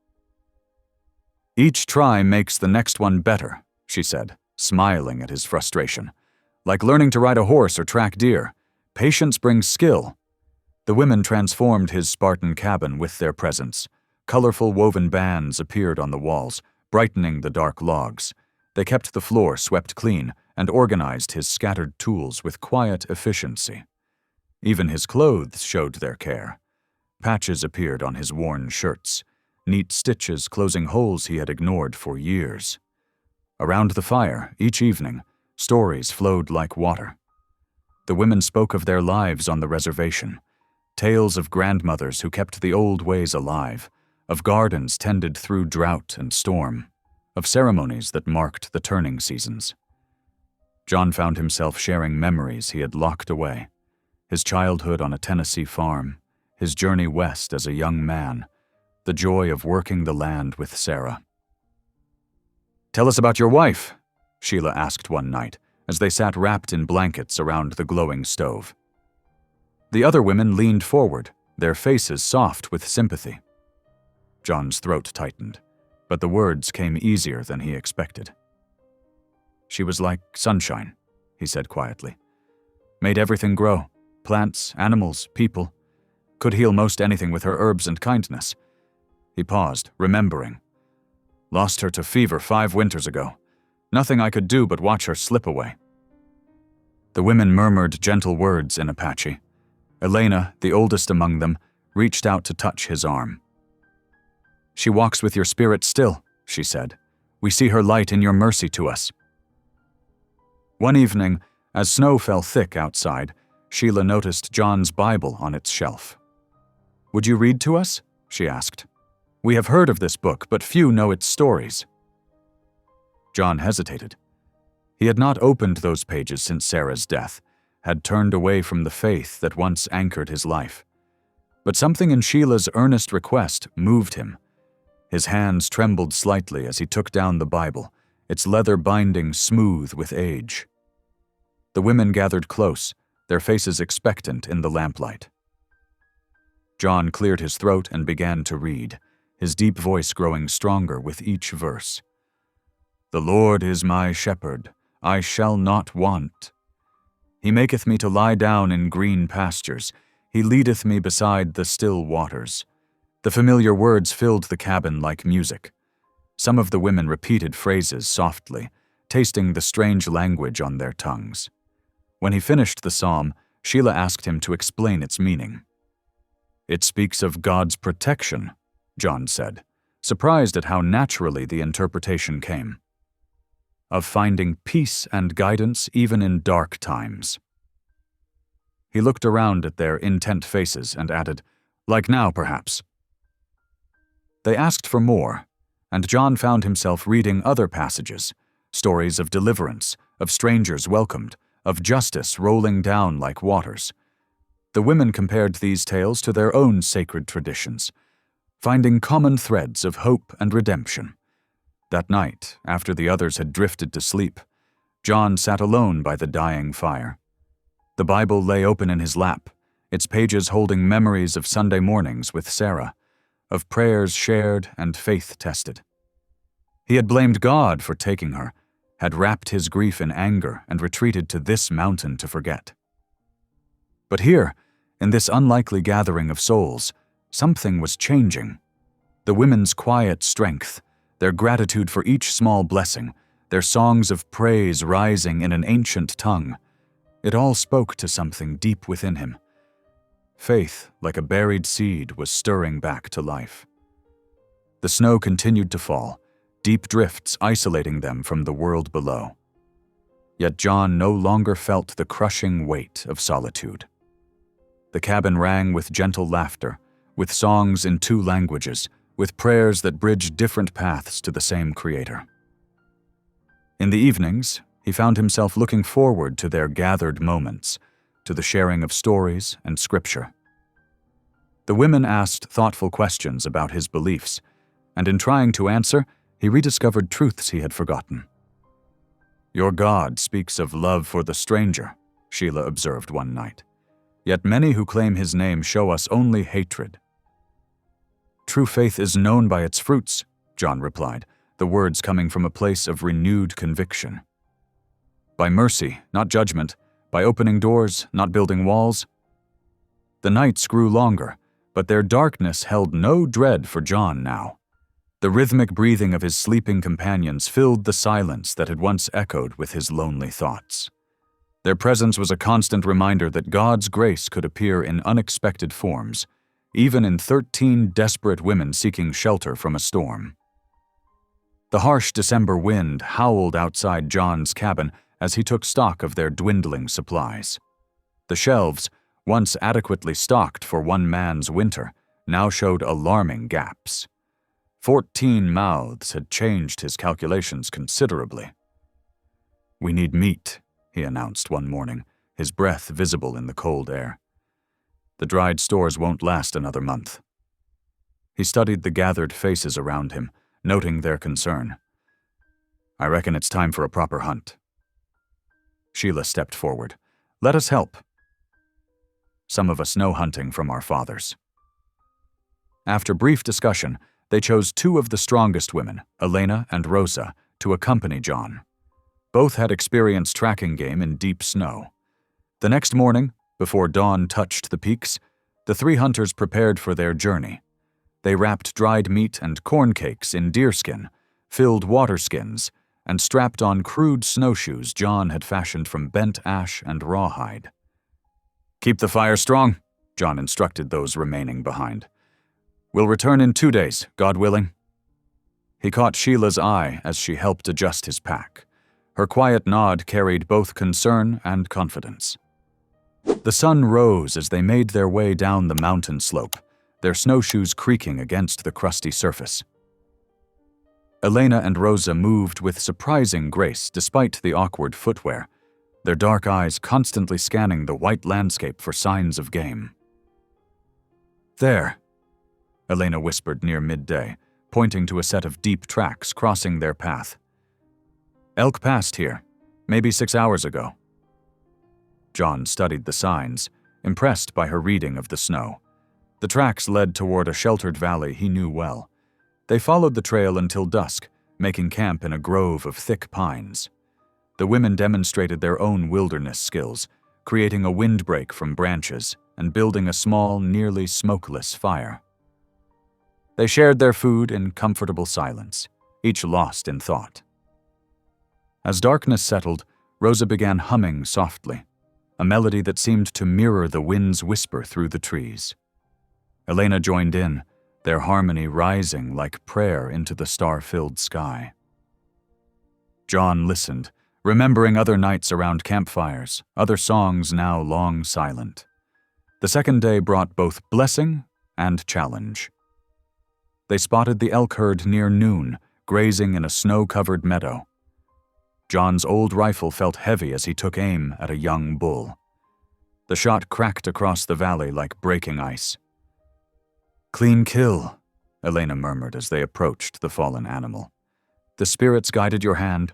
"Each try makes the next one better," she said, smiling at his frustration. "Like learning to ride a horse or track deer, patience brings skill." The women transformed his Spartan cabin with their presence. Colorful woven bands appeared on the walls, brightening the dark logs. They kept the floor swept clean and organized his scattered tools with quiet efficiency. Even his clothes showed their care. Patches appeared on his worn shirts, neat stitches closing holes he had ignored for years. Around the fire, each evening, stories flowed like water. The women spoke of their lives on the reservation, tales of grandmothers who kept the old ways alive, of gardens tended through drought and storm, of ceremonies that marked the turning seasons. John found himself sharing memories he had locked away: his childhood on a Tennessee farm, his journey west as a young man, the joy of working the land with Sarah. "Tell us about your wife," Sheila asked one night as they sat wrapped in blankets around the glowing stove. The other women leaned forward, their faces soft with sympathy. John's throat tightened, but the words came easier than he expected. "She was like sunshine," he said quietly. "Made everything grow, plants, animals, people. Could heal most anything with her herbs and kindness." He paused, remembering. "Lost her to fever 5 winters ago. Nothing I could do but watch her slip away." The women murmured gentle words in Apache. Elena, the oldest among them, reached out to touch his arm. "She walks with your spirit still," she said. "We see her light in your mercy to us." One evening, as snow fell thick outside, Sheila noticed John's Bible on its shelf. "Would you read to us?" she asked. "We have heard of this book, but few know its stories." John hesitated. He had not opened those pages since Sarah's death, had turned away from the faith that once anchored his life. But something in Sheila's earnest request moved him. His hands trembled slightly as he took down the Bible, its leather binding smooth with age. The women gathered close, their faces expectant in the lamplight. John cleared his throat and began to read, his deep voice growing stronger with each verse. "The Lord is my shepherd, I shall not want. He maketh me to lie down in green pastures, he leadeth me beside the still waters." The familiar words filled the cabin like music. Some of the women repeated phrases softly, tasting the strange language on their tongues. When he finished the psalm, Sheila asked him to explain its meaning. "It speaks of God's protection," John said, surprised at how naturally the interpretation came. Of finding peace and guidance even in dark times. He looked around at their intent faces and added, "Like now, perhaps." They asked for more, and John found himself reading other passages, stories of deliverance, of strangers welcomed, of justice rolling down like waters. The women compared these tales to their own sacred traditions, finding common threads of hope and redemption. That night, after the others had drifted to sleep, John sat alone by the dying fire. The Bible lay open in his lap, its pages holding memories of Sunday mornings with Sarah, of prayers shared and faith tested. He had blamed God for taking her, had wrapped his grief in anger and retreated to this mountain to forget. But here, in this unlikely gathering of souls, something was changing. The women's quiet strength, their gratitude for each small blessing, their songs of praise rising in an ancient tongue, it all spoke to something deep within him. Faith, like a buried seed, was stirring back to life. The snow continued to fall, deep drifts isolating them from the world below. Yet John no longer felt the crushing weight of solitude. The cabin rang with gentle laughter, with songs in 2 languages, with prayers that bridged different paths to the same Creator. In the evenings, he found himself looking forward to their gathered moments, to the sharing of stories and scripture. The women asked thoughtful questions about his beliefs, and in trying to answer, he rediscovered truths he had forgotten. "Your God speaks of love for the stranger," Sheila observed one night. "Yet many who claim his name show us only hatred." "True faith is known by its fruits," John replied, the words coming from a place of renewed conviction. "By mercy, not judgment, by opening doors, not building walls." The nights grew longer, but their darkness held no dread for John now. The rhythmic breathing of his sleeping companions filled the silence that had once echoed with his lonely thoughts. Their presence was a constant reminder that God's grace could appear in unexpected forms, even in 13 desperate women seeking shelter from a storm. The harsh December wind howled outside John's cabin as he took stock of their dwindling supplies. The shelves, once adequately stocked for one man's winter, now showed alarming gaps. 14 mouths had changed his calculations considerably. "We need meat," he announced one morning, his breath visible in the cold air. "The dried stores won't last another month." He studied the gathered faces around him, noting their concern. "I reckon it's time for a proper hunt." Sheila stepped forward. "Let us help. Some of us know hunting from our fathers." After brief discussion, they chose 2 of the strongest women, Elena and Rosa, to accompany John. Both had experienced tracking game in deep snow. The next morning, before dawn touched the peaks, the 3 hunters prepared for their journey. They wrapped dried meat and corn cakes in deerskin, filled water skins, and strapped on crude snowshoes John had fashioned from bent ash and rawhide. "Keep the fire strong," John instructed those remaining behind. "We'll return in 2 days, God willing." He caught Sheila's eye as she helped adjust his pack. Her quiet nod carried both concern and confidence. The sun rose as they made their way down the mountain slope, their snowshoes creaking against the crusty surface. Elena and Rosa moved with surprising grace despite the awkward footwear, their dark eyes constantly scanning the white landscape for signs of game. "There," Elena whispered near midday, pointing to a set of deep tracks crossing their path. "Elk passed here, maybe 6 hours ago." John studied the signs, impressed by her reading of the snow. The tracks led toward a sheltered valley he knew well. They followed the trail until dusk, making camp in a grove of thick pines. The women demonstrated their own wilderness skills, creating a windbreak from branches and building a small, nearly smokeless fire. They shared their food in comfortable silence, each lost in thought. As darkness settled, Rosa began humming softly, a melody that seemed to mirror the wind's whisper through the trees. Elena joined in, their harmony rising like prayer into the star-filled sky. John listened, remembering other nights around campfires, other songs now long silent. The second day brought both blessing and challenge. They spotted the elk herd near noon, grazing in a snow-covered meadow. John's old rifle felt heavy as he took aim at a young bull. The shot cracked across the valley like breaking ice. "Clean kill," Elena murmured as they approached the fallen animal. "The spirits guided your hand."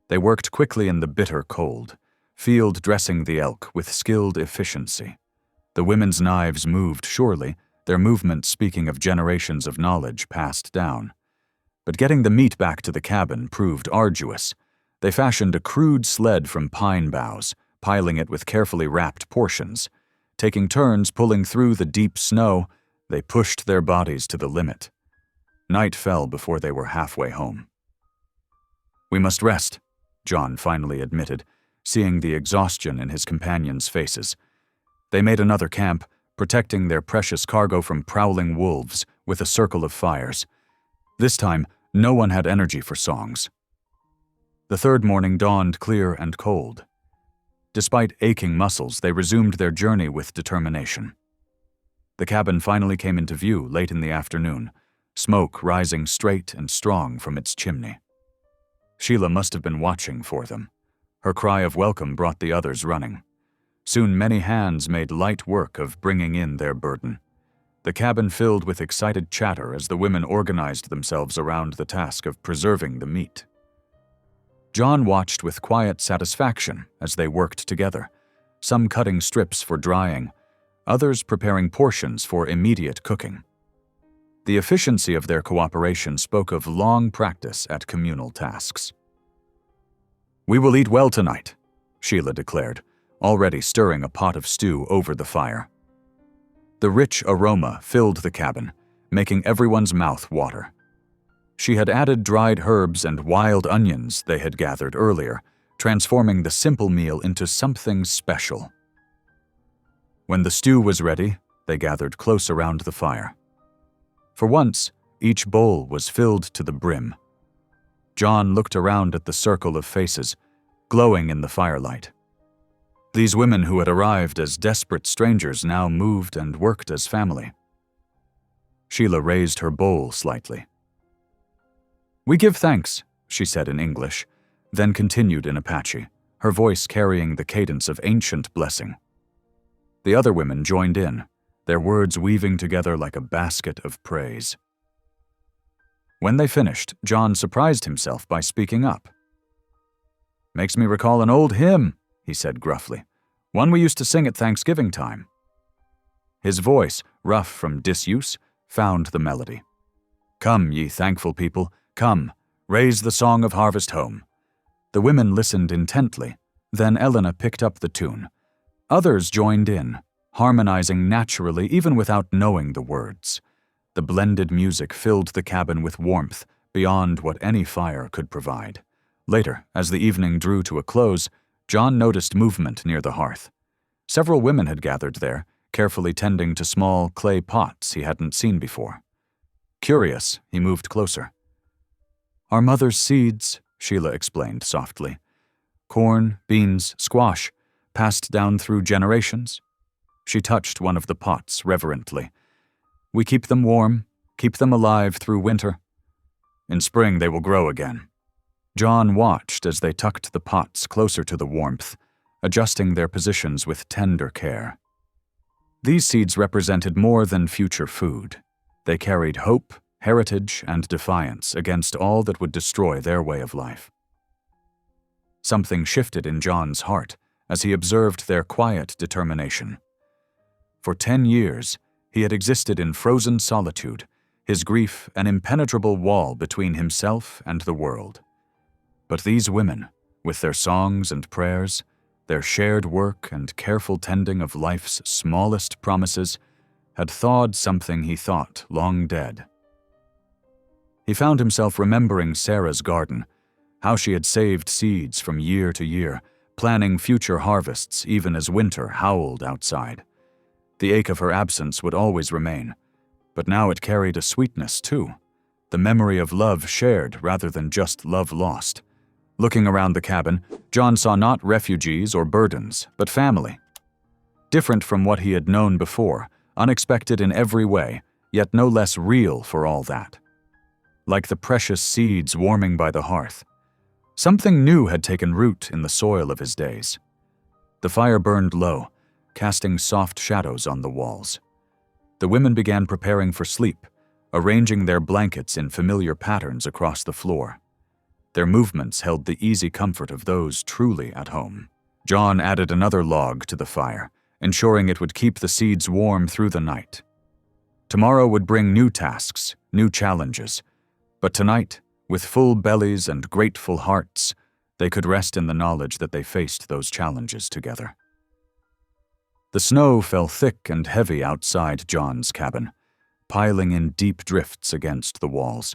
They worked quickly in the bitter cold, field dressing the elk with skilled efficiency. The women's knives moved surely, their movement speaking of generations of knowledge passed down. But getting the meat back to the cabin proved arduous. They fashioned a crude sled from pine boughs, piling it with carefully wrapped portions. Taking turns pulling through the deep snow, they pushed their bodies to the limit. Night fell before they were halfway home. "We must rest," John finally admitted, seeing the exhaustion in his companions' faces. They made another camp, protecting their precious cargo from prowling wolves with a circle of fires. This time, no one had energy for songs. The third morning dawned clear and cold. Despite aching muscles, they resumed their journey with determination. The cabin finally came into view late in the afternoon, smoke rising straight and strong from its chimney. Sheila must have been watching for them. Her cry of welcome brought the others running. Soon many hands made light work of bringing in their burden. The cabin filled with excited chatter as the women organized themselves around the task of preserving the meat. John watched with quiet satisfaction as they worked together, some cutting strips for drying, others preparing portions for immediate cooking. The efficiency of their cooperation spoke of long practice at communal tasks. "We will eat well tonight," Sheila declared, already stirring a pot of stew over the fire. The rich aroma filled the cabin, making everyone's mouth water. She had added dried herbs and wild onions they had gathered earlier, transforming the simple meal into something special. When the stew was ready, they gathered close around the fire. For once, each bowl was filled to the brim. John looked around at the circle of faces, glowing in the firelight. These women who had arrived as desperate strangers now moved and worked as family. Sheila raised her bowl slightly. "We give thanks," she said in English, then continued in Apache, her voice carrying the cadence of ancient blessing. The other women joined in, their words weaving together like a basket of praise. When they finished, John surprised himself by speaking up. "Makes me recall an old hymn," he said gruffly, "one we used to sing at Thanksgiving time." His voice, rough from disuse, found the melody. "Come, ye thankful people, come, raise the song of harvest home." The women listened intently, then Elena picked up the tune. Others joined in, harmonizing naturally even without knowing the words. The blended music filled the cabin with warmth beyond what any fire could provide. Later, as the evening drew to a close, John noticed movement near the hearth. Several women had gathered there, carefully tending to small clay pots he hadn't seen before. Curious, he moved closer. "Our mother's seeds," Sheila explained softly. "Corn, beans, squash, passed down through generations." She touched one of the pots reverently. "We keep them warm, keep them alive through winter. In spring they will grow again." John watched as they tucked the pots closer to the warmth, adjusting their positions with tender care. These seeds represented more than future food. They carried hope, heritage, and defiance against all that would destroy their way of life. Something shifted in John's heart as he observed their quiet determination. For 10 years, he had existed in frozen solitude, his grief an impenetrable wall between himself and the world. But these women, with their songs and prayers, their shared work and careful tending of life's smallest promises, had thawed something he thought long dead. He found himself remembering Sarah's garden, how she had saved seeds from year to year, planning future harvests even as winter howled outside. The ache of her absence would always remain, But now it carried a sweetness, too. The memory of love shared rather than just love lost. Looking around the cabin, John saw not refugees or burdens, but family. Different from what he had known before, unexpected in every way, yet no less real for all that. Like the precious seeds warming by the hearth. Something new had taken root in the soil of his days. The fire burned low, casting soft shadows on the walls. The women began preparing for sleep, arranging their blankets in familiar patterns across the floor. Their movements held the easy comfort of those truly at home. John added another log to the fire, ensuring it would keep the seeds warm through the night. Tomorrow would bring new tasks, new challenges, but tonight, with full bellies and grateful hearts, they could rest in the knowledge that they faced those challenges together. The snow fell thick and heavy outside John's cabin, piling in deep drifts against the walls.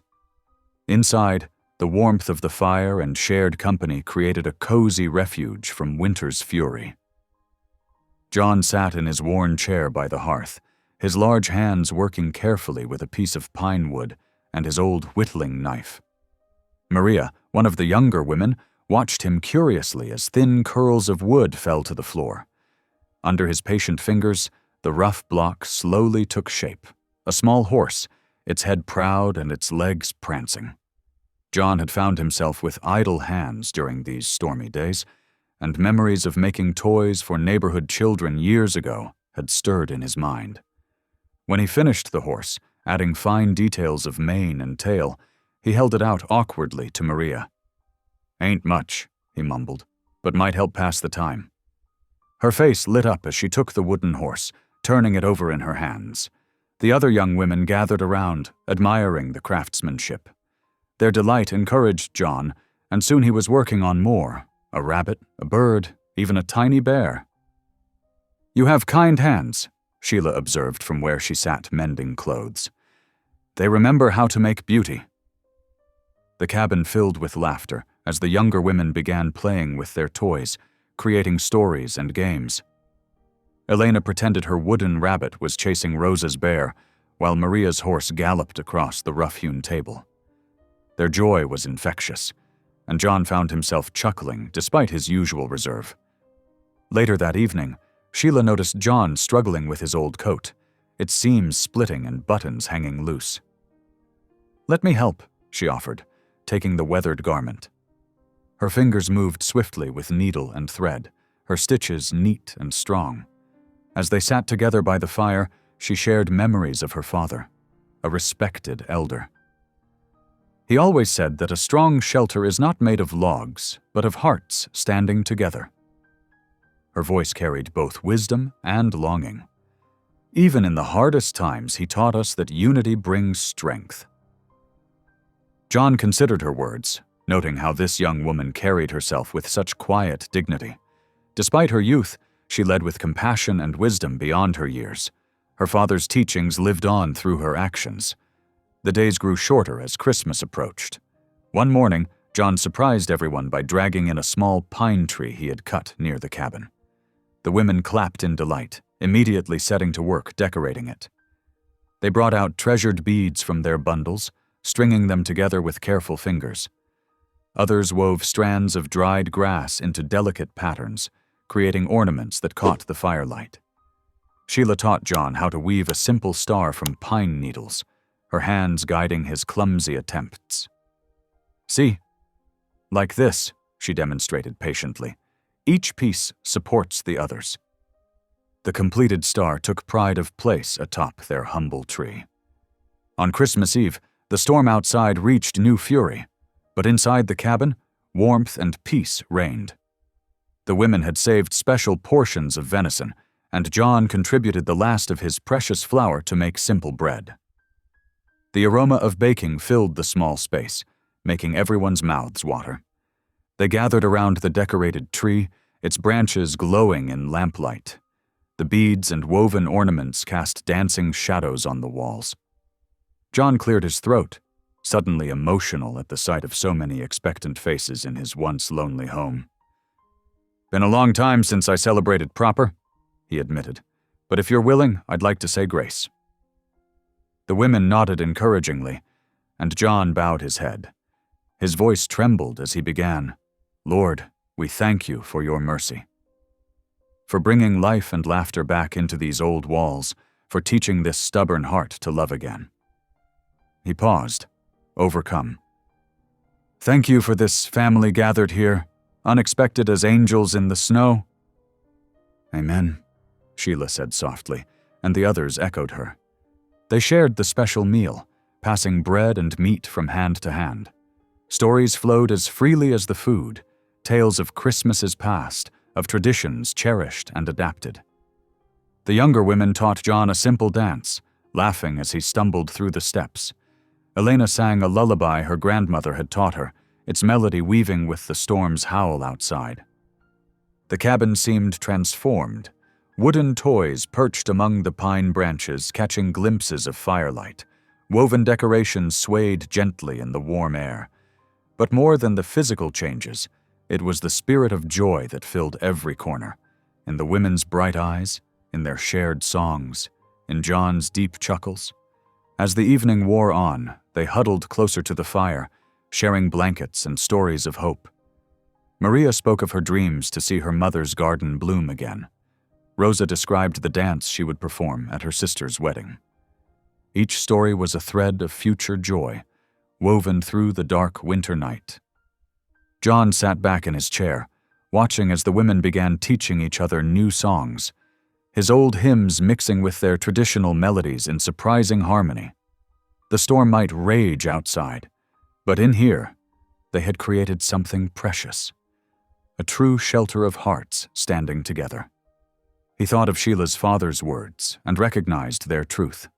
Inside, the warmth of the fire and shared company created a cozy refuge from winter's fury. John sat in his worn chair by the hearth, his large hands working carefully with a piece of pine wood and his old whittling knife. Maria, one of the younger women, watched him curiously as thin curls of wood fell to the floor. Under his patient fingers, the rough block slowly took shape, a small horse, its head proud and its legs prancing. John had found himself with idle hands during these stormy days, and memories of making toys for neighborhood children years ago had stirred in his mind. When he finished the horse, adding fine details of mane and tail, he held it out awkwardly to Maria. "Ain't much," he mumbled, "but might help pass the time." Her face lit up as she took the wooden horse, turning it over in her hands. The other young women gathered around, admiring the craftsmanship. Their delight encouraged John, and soon he was working on more: a rabbit, a bird, even a tiny bear. "You have kind hands," Sheila observed from where she sat mending clothes. "They remember how to make beauty." The cabin filled with laughter as the younger women began playing with their toys, creating stories and games. Elena pretended her wooden rabbit was chasing Rosa's bear, while Maria's horse galloped across the rough-hewn table. Their joy was infectious, and John found himself chuckling despite his usual reserve. Later that evening, Sheila noticed John struggling with his old coat, its seams splitting and buttons hanging loose. "Let me help," she offered, taking the weathered garment. Her fingers moved swiftly with needle and thread, her stitches neat and strong. As they sat together by the fire, she shared memories of her father, a respected elder. He always said that a strong shelter is not made of logs, but of hearts standing together. Her voice carried both wisdom and longing. Even in the hardest times, he taught us that unity brings strength. John considered her words, noting how this young woman carried herself with such quiet dignity. Despite her youth, she led with compassion and wisdom beyond her years. Her father's teachings lived on through her actions. The days grew shorter as Christmas approached. One morning, John surprised everyone by dragging in a small pine tree he had cut near the cabin. The women clapped in delight, immediately setting to work decorating it. They brought out treasured beads from their bundles, stringing them together with careful fingers. Others wove strands of dried grass into delicate patterns, creating ornaments that caught the firelight. Sheila taught John how to weave a simple star from pine needles, her hands guiding his clumsy attempts. "See? Like this," she demonstrated patiently. "Each piece supports the others." The completed star took pride of place atop their humble tree. On Christmas Eve, the storm outside reached new fury, but inside the cabin, warmth and peace reigned. The women had saved special portions of venison, and John contributed the last of his precious flour to make simple bread. The aroma of baking filled the small space, making everyone's mouths water. They gathered around the decorated tree, its branches glowing in lamplight. The beads and woven ornaments cast dancing shadows on the walls. John cleared his throat, suddenly emotional at the sight of so many expectant faces in his once lonely home. "Been a long time since I celebrated proper," he admitted, "but if you're willing, I'd like to say grace." The women nodded encouragingly, and John bowed his head. His voice trembled as he began, "Lord, we thank you for your mercy. For bringing life and laughter back into these old walls, for teaching this stubborn heart to love again." He paused, overcome. "Thank you for this family gathered here, unexpected as angels in the snow." "Amen," Sheila said softly, and the others echoed her. They shared the special meal, passing bread and meat from hand to hand. Stories flowed as freely as the food, tales of Christmases past, of traditions cherished and adapted. The younger women taught John a simple dance, laughing as he stumbled through the steps. Elena sang a lullaby her grandmother had taught her, its melody weaving with the storm's howl outside. The cabin seemed transformed. Wooden toys perched among the pine branches, catching glimpses of firelight. Woven decorations swayed gently in the warm air. But more than the physical changes, it was the spirit of joy that filled every corner, in the women's bright eyes, in their shared songs, in John's deep chuckles. As the evening wore on, they huddled closer to the fire, sharing blankets and stories of hope. Maria spoke of her dreams to see her mother's garden bloom again. Rosa described the dance she would perform at her sister's wedding. Each story was a thread of future joy, woven through the dark winter night. John sat back in his chair, watching as the women began teaching each other new songs, his old hymns mixing with their traditional melodies in surprising harmony. The storm might rage outside, but in here, they had created something precious, a true shelter of hearts standing together. He thought of Sheila's father's words and recognized their truth.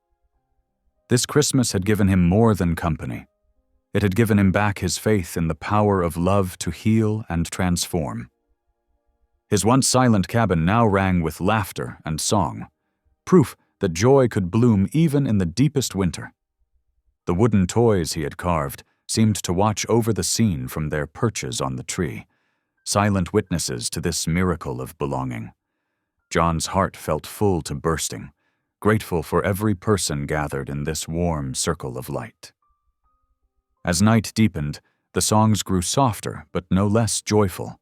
This Christmas had given him more than company. It had given him back his faith in the power of love to heal and transform. His once silent cabin now rang with laughter and song, proof that joy could bloom even in the deepest winter. The wooden toys he had carved seemed to watch over the scene from their perches on the tree, silent witnesses to this miracle of belonging. John's heart felt full to bursting, grateful for every person gathered in this warm circle of light. As night deepened, the songs grew softer but no less joyful.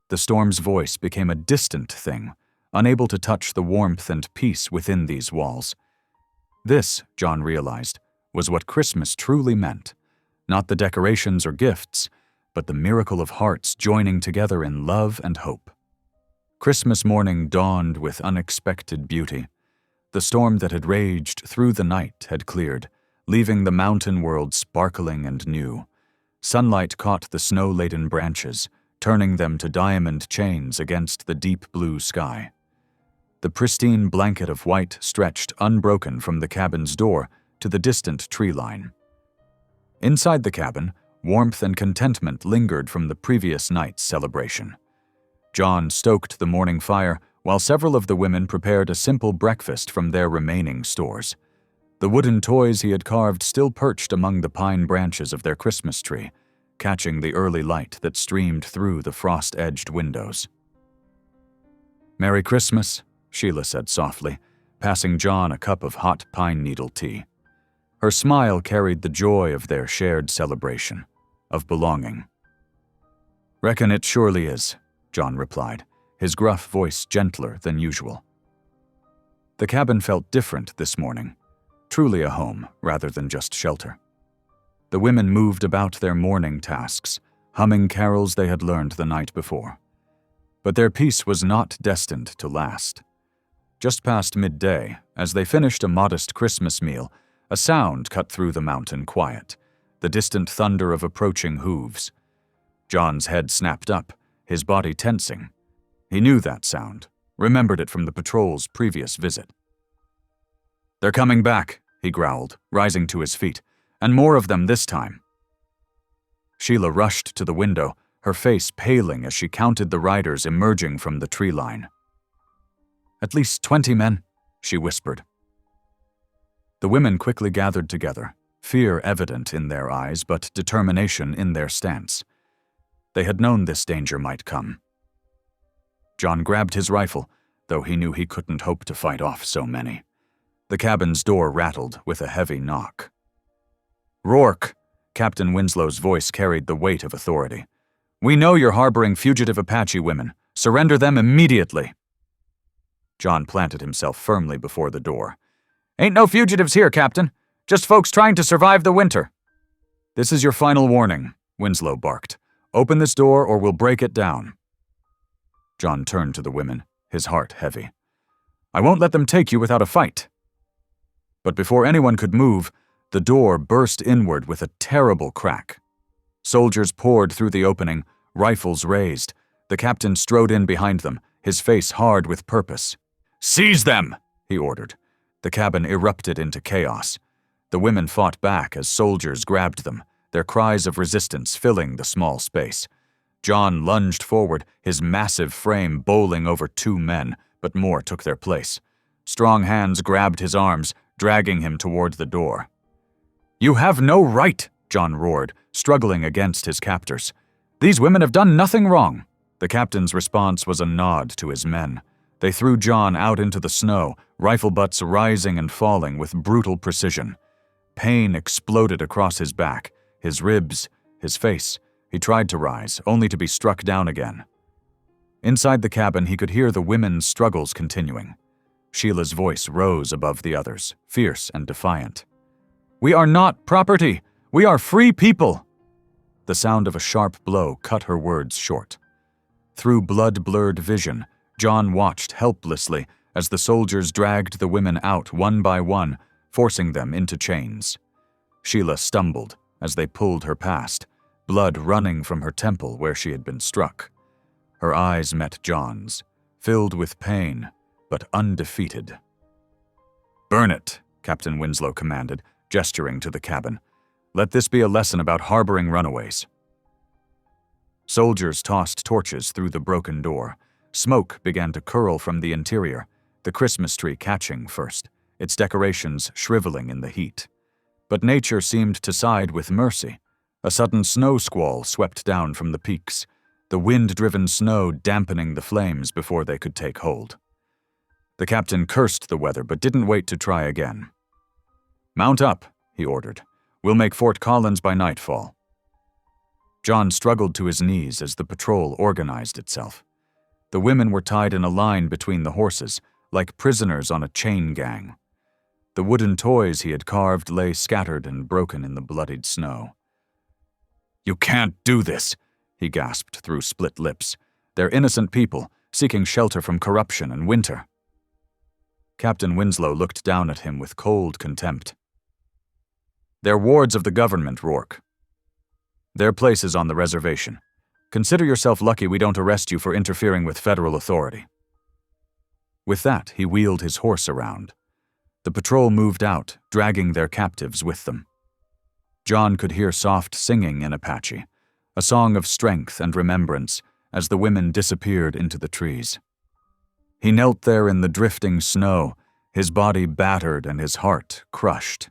The storm's voice became a distant thing, unable to touch the warmth and peace within these walls. This, John realized, was what Christmas truly meant, not the decorations or gifts, but the miracle of hearts joining together in love and hope. Christmas morning dawned with unexpected beauty. The storm that had raged through the night had cleared, leaving the mountain world sparkling and new. Sunlight caught the snow-laden branches, turning them to diamond chains against the deep blue sky. The pristine blanket of white stretched unbroken from the cabin's door to the distant tree line. Inside the cabin, warmth and contentment lingered from the previous night's celebration. John stoked the morning fire while several of the women prepared a simple breakfast from their remaining stores. The wooden toys he had carved still perched among the pine branches of their Christmas tree, catching the early light that streamed through the frost-edged windows. "Merry Christmas," Sheila said softly, passing John a cup of hot pine needle tea. Her smile carried the joy of their shared celebration, of belonging. "Reckon it surely is," John replied, his gruff voice gentler than usual. The cabin felt different this morning, truly a home rather than just shelter. The women moved about their morning tasks, humming carols they had learned the night before. But their peace was not destined to last. Just past midday, as they finished a modest Christmas meal, a sound cut through the mountain quiet, the distant thunder of approaching hooves. John's head snapped up, his body tensing. He knew that sound, remembered it from the patrol's previous visit. "They're coming back," he growled, rising to his feet, "and more of them this time." Sheila rushed to the window, her face paling as she counted the riders emerging from the tree line. "At least 20 men," she whispered. The women quickly gathered together, fear evident in their eyes but determination in their stance. They had known this danger might come. John grabbed his rifle, though he knew he couldn't hope to fight off so many. The cabin's door rattled with a heavy knock. "Rourke," Captain Winslow's voice carried the weight of authority. "We know you're harboring fugitive Apache women. Surrender them immediately." John planted himself firmly before the door. "Ain't no fugitives here, Captain. Just folks trying to survive the winter." "This is your final warning," Winslow barked. "Open this door or we'll break it down." John turned to the women, his heart heavy. "I won't let them take you without a fight." But before anyone could move, the door burst inward with a terrible crack. Soldiers poured through the opening, rifles raised. The captain strode in behind them, his face hard with purpose. "Seize them!" he ordered. The cabin erupted into chaos. The women fought back as soldiers grabbed them, their cries of resistance filling the small space. John lunged forward, his massive frame bowling over two men, but more took their place. Strong hands grabbed his arms, dragging him toward the door. "You have no right," John roared, struggling against his captors. "These women have done nothing wrong." The captain's response was a nod to his men. They threw John out into the snow, rifle butts rising and falling with brutal precision. Pain exploded across his back, his ribs, his face. He tried to rise, only to be struck down again. Inside the cabin, he could hear the women's struggles continuing. Sheila's voice rose above the others, fierce and defiant. "We are not property! We are free people!" The sound of a sharp blow cut her words short. Through blood-blurred vision, John watched helplessly as the soldiers dragged the women out one by one, forcing them into chains. Sheila stumbled as they pulled her past, blood running from her temple where she had been struck. Her eyes met John's, filled with pain, but undefeated. "Burn it," Captain Winslow commanded, gesturing to the cabin. "Let this be a lesson about harboring runaways." Soldiers tossed torches through the broken door. Smoke began to curl from the interior, the Christmas tree catching first, its decorations shriveling in the heat. But nature seemed to side with mercy. A sudden snow squall swept down from the peaks, the wind-driven snow dampening the flames before they could take hold. The captain cursed the weather but didn't wait to try again. "Mount up," he ordered. "We'll make Fort Collins by nightfall." John struggled to his knees as the patrol organized itself. The women were tied in a line between the horses, like prisoners on a chain gang. The wooden toys he had carved lay scattered and broken in the bloodied snow. "You can't do this," he gasped through split lips. "They're innocent people, seeking shelter from corruption and winter." Captain Winslow looked down at him with cold contempt. "They're wards of the government, Rourke. Their place is on the reservation. Consider yourself lucky we don't arrest you for interfering with federal authority." With that, he wheeled his horse around. The patrol moved out, dragging their captives with them. John could hear soft singing in Apache, a song of strength and remembrance, as the women disappeared into the trees. He knelt there in the drifting snow, his body battered and his heart crushed.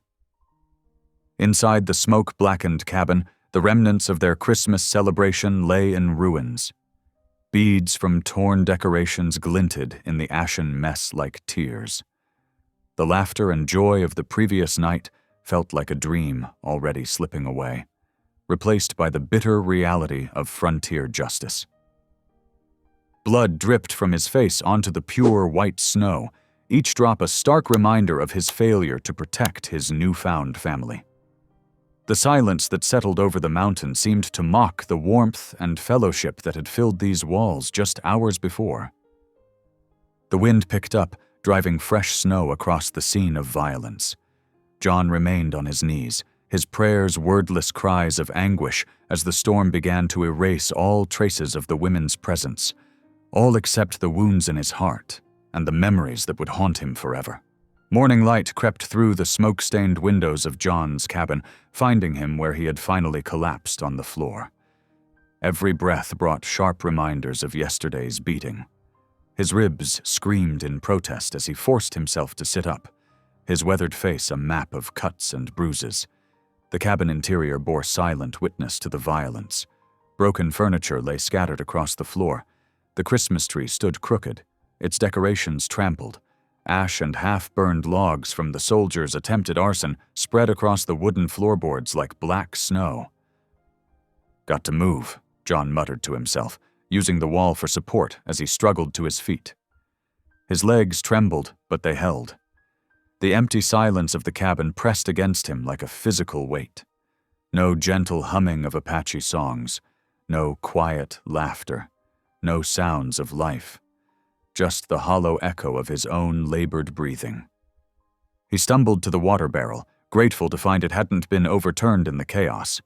Inside the smoke-blackened cabin, the remnants of their Christmas celebration lay in ruins. Beads from torn decorations glinted in the ashen mess like tears. The laughter and joy of the previous night felt like a dream already slipping away, replaced by the bitter reality of frontier justice. Blood dripped from his face onto the pure white snow, each drop a stark reminder of his failure to protect his newfound family. The silence that settled over the mountain seemed to mock the warmth and fellowship that had filled these walls just hours before. The wind picked up, driving fresh snow across the scene of violence. John remained on his knees, his prayers wordless cries of anguish as the storm began to erase all traces of the women's presence, all except the wounds in his heart and the memories that would haunt him forever. Morning light crept through the smoke-stained windows of John's cabin, finding him where he had finally collapsed on the floor. Every breath brought sharp reminders of yesterday's beating. His ribs screamed in protest as he forced himself to sit up, his weathered face a map of cuts and bruises. The cabin interior bore silent witness to the violence. Broken furniture lay scattered across the floor. The Christmas tree stood crooked, its decorations trampled, Ash and half-burned logs from the soldiers' attempted arson spread across the wooden floorboards like black snow. "Got to move," John muttered to himself, using the wall for support as he struggled to his feet. His legs trembled, but they held. The empty silence of the cabin pressed against him like a physical weight. No gentle humming of Apache songs, no quiet laughter, no sounds of life, just the hollow echo of his own labored breathing. He stumbled to the water barrel, grateful to find it hadn't been overturned in the chaos.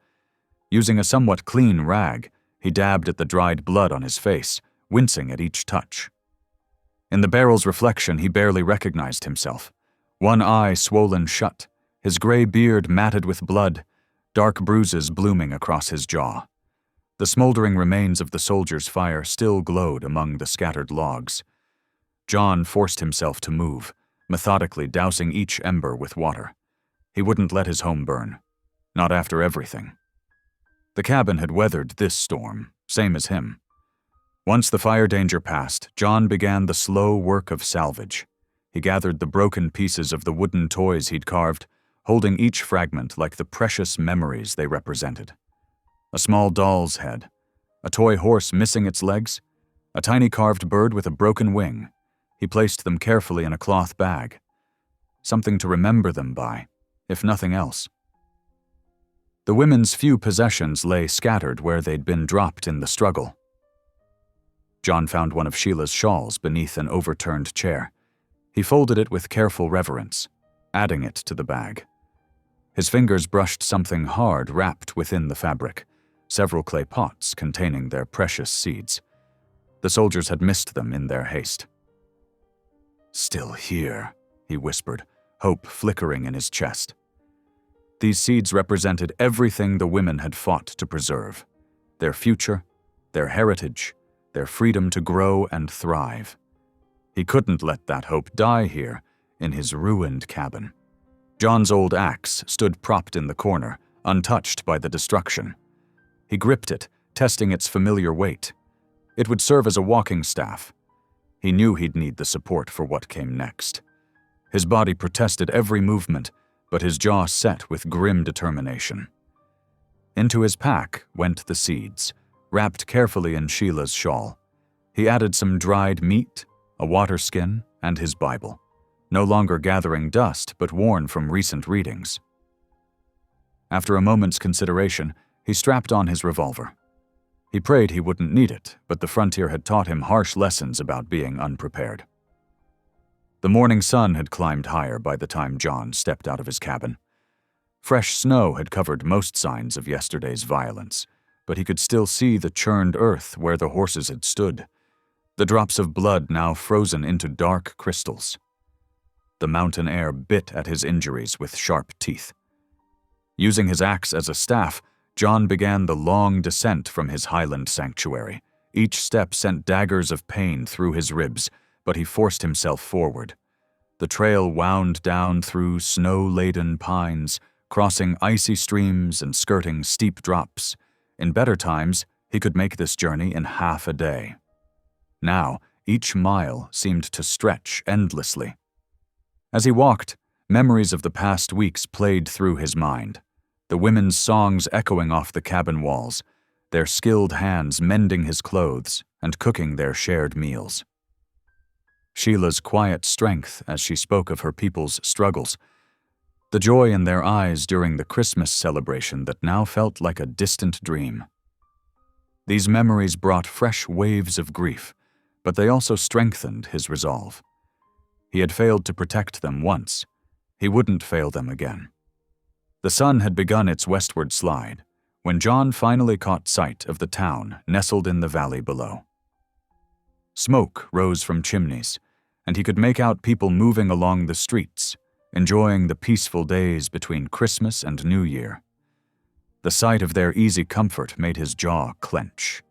Using a somewhat clean rag, he dabbed at the dried blood on his face, wincing at each touch. In the barrel's reflection, he barely recognized himself. One eye swollen shut, his gray beard matted with blood, dark bruises blooming across his jaw. The smoldering remains of the soldiers' fire still glowed among the scattered logs. John forced himself to move, methodically dousing each ember with water. He wouldn't let his home burn. Not after everything. The cabin had weathered this storm, same as him. Once the fire danger passed, John began the slow work of salvage. He gathered the broken pieces of the wooden toys he'd carved, holding each fragment like the precious memories they represented. A small doll's head, a toy horse missing its legs, a tiny carved bird with a broken wing. He placed them carefully in a cloth bag. Something to remember them by, if nothing else. The women's few possessions lay scattered where they'd been dropped in the struggle. John found one of Sheila's shawls beneath an overturned chair. He folded it with careful reverence, adding it to the bag. His fingers brushed something hard wrapped within the fabric, several clay pots containing their precious seeds. The soldiers had missed them in their haste. "Still here," he whispered, hope flickering in his chest. These seeds represented everything the women had fought to preserve: their future, their heritage, their freedom to grow and thrive. He couldn't let that hope die here, in his ruined cabin. John's old axe stood propped in the corner, untouched by the destruction. He gripped it, testing its familiar weight. It would serve as a walking staff. He knew he'd need the support for what came next. His body protested every movement, but his jaw set with grim determination. Into his pack went the seeds, wrapped carefully in Sheila's shawl. He added some dried meat, a water skin, and his Bible, no longer gathering dust but worn from recent readings. After a moment's consideration, he strapped on his revolver. He prayed he wouldn't need it, but the frontier had taught him harsh lessons about being unprepared. The morning sun had climbed higher by the time John stepped out of his cabin. Fresh snow had covered most signs of yesterday's violence, but he could still see the churned earth where the horses had stood, the drops of blood now frozen into dark crystals. The mountain air bit at his injuries with sharp teeth. Using his axe as a staff, John began the long descent from his highland sanctuary. Each step sent daggers of pain through his ribs, but he forced himself forward. The trail wound down through snow-laden pines, crossing icy streams and skirting steep drops. In better times, he could make this journey in half a day. Now, each mile seemed to stretch endlessly. As he walked, memories of the past weeks played through his mind, the women's songs echoing off the cabin walls, their skilled hands mending his clothes and cooking their shared meals. Sheila's quiet strength as she spoke of her people's struggles, the joy in their eyes during the Christmas celebration that now felt like a distant dream. These memories brought fresh waves of grief, but they also strengthened his resolve. He had failed to protect them once. He wouldn't fail them again. The sun had begun its westward slide when John finally caught sight of the town nestled in the valley below. Smoke rose from chimneys, and he could make out people moving along the streets, enjoying the peaceful days between Christmas and New Year. The sight of their easy comfort made his jaw clench.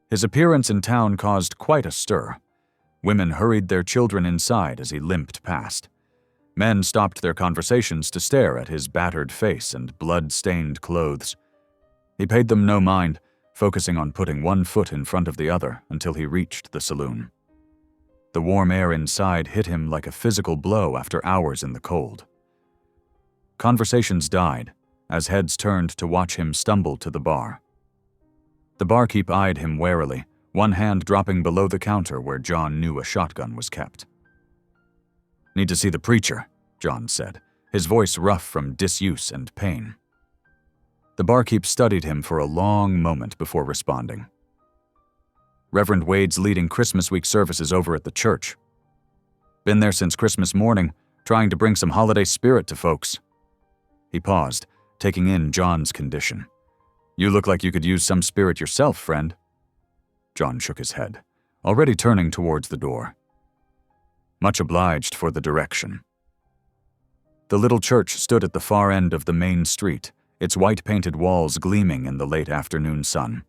His appearance in town caused quite a stir. Women hurried their children inside as he limped past. Men stopped their conversations to stare at his battered face and blood-stained clothes. He paid them no mind, focusing on putting one foot in front of the other until he reached the saloon. The warm air inside hit him like a physical blow after hours in the cold. Conversations died as heads turned to watch him stumble to the bar. The barkeep eyed him warily, one hand dropping below the counter where John knew a shotgun was kept. "Need to see the preacher," John said, his voice rough from disuse and pain. The barkeep studied him for a long moment before responding. "Reverend Wade's leading Christmas week services over at the church. Been there since Christmas morning, trying to bring some holiday spirit to folks." He paused, taking in John's condition. "You look like you could use some spirit yourself, friend." John shook his head, already turning towards the door. "Much obliged for the direction." The little church stood at the far end of the main street, its white-painted walls gleaming in the late afternoon sun.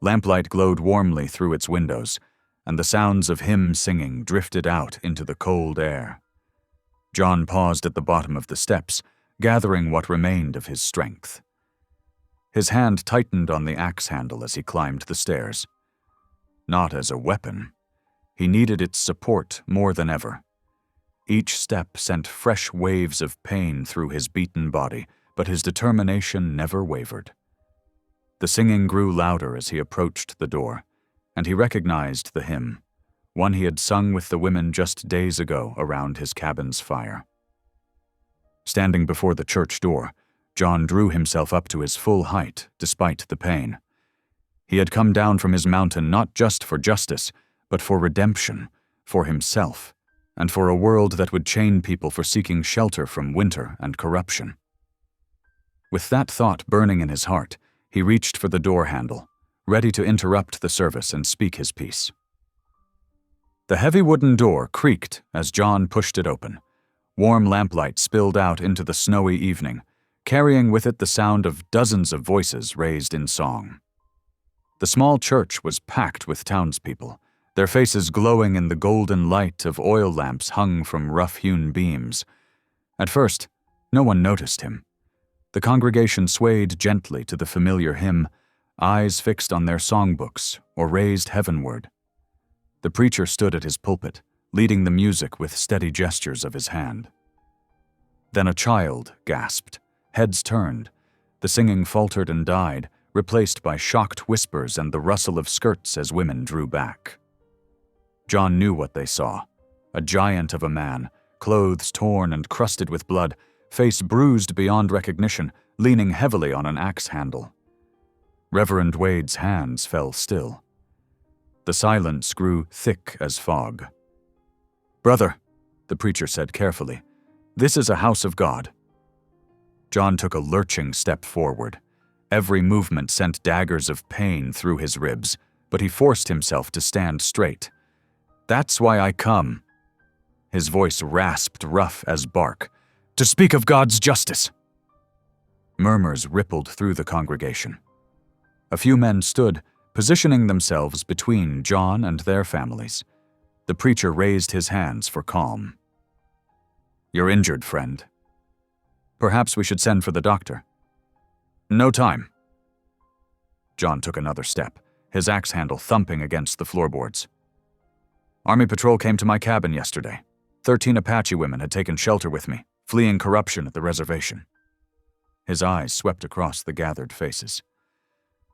Lamplight glowed warmly through its windows, and the sounds of hymn singing drifted out into the cold air. John paused at the bottom of the steps, gathering what remained of his strength. His hand tightened on the axe handle as he climbed the stairs. Not as a weapon. He needed its support more than ever. Each step sent fresh waves of pain through his beaten body, but his determination never wavered. The singing grew louder as he approached the door, and he recognized the hymn, one he had sung with the women just days ago around his cabin's fire. Standing before the church door, John drew himself up to his full height, despite the pain. He had come down from his mountain not just for justice, but for redemption, for himself, and for a world that would chain people for seeking shelter from winter and corruption. With that thought burning in his heart, he reached for the door handle, ready to interrupt the service and speak his piece. The heavy wooden door creaked as John pushed it open. Warm lamplight spilled out into the snowy evening, carrying with it the sound of dozens of voices raised in song. The small church was packed with townspeople, their faces glowing in the golden light of oil lamps hung from rough-hewn beams. At first, no one noticed him. The congregation swayed gently to the familiar hymn, eyes fixed on their songbooks or raised heavenward. The preacher stood at his pulpit, leading the music with steady gestures of his hand. Then a child gasped, heads turned. The singing faltered and died, replaced by shocked whispers and the rustle of skirts as women drew back. John knew what they saw. A giant of a man, clothes torn and crusted with blood, face bruised beyond recognition, leaning heavily on an axe handle. Reverend Wade's hands fell still. The silence grew thick as fog. "Brother," the preacher said carefully, "this is a house of God." John took a lurching step forward. Every movement sent daggers of pain through his ribs, but he forced himself to stand straight. "That's why I come." His voice rasped rough as bark. "To speak of God's justice." Murmurs rippled through the congregation. A few men stood, positioning themselves between John and their families. The preacher raised his hands for calm. "You're injured, friend. Perhaps we should send for the doctor." "No time." John took another step, his axe handle thumping against the floorboards. "Army patrol came to my cabin yesterday. 13 Apache women had taken shelter with me, fleeing corruption at the reservation." His eyes swept across the gathered faces.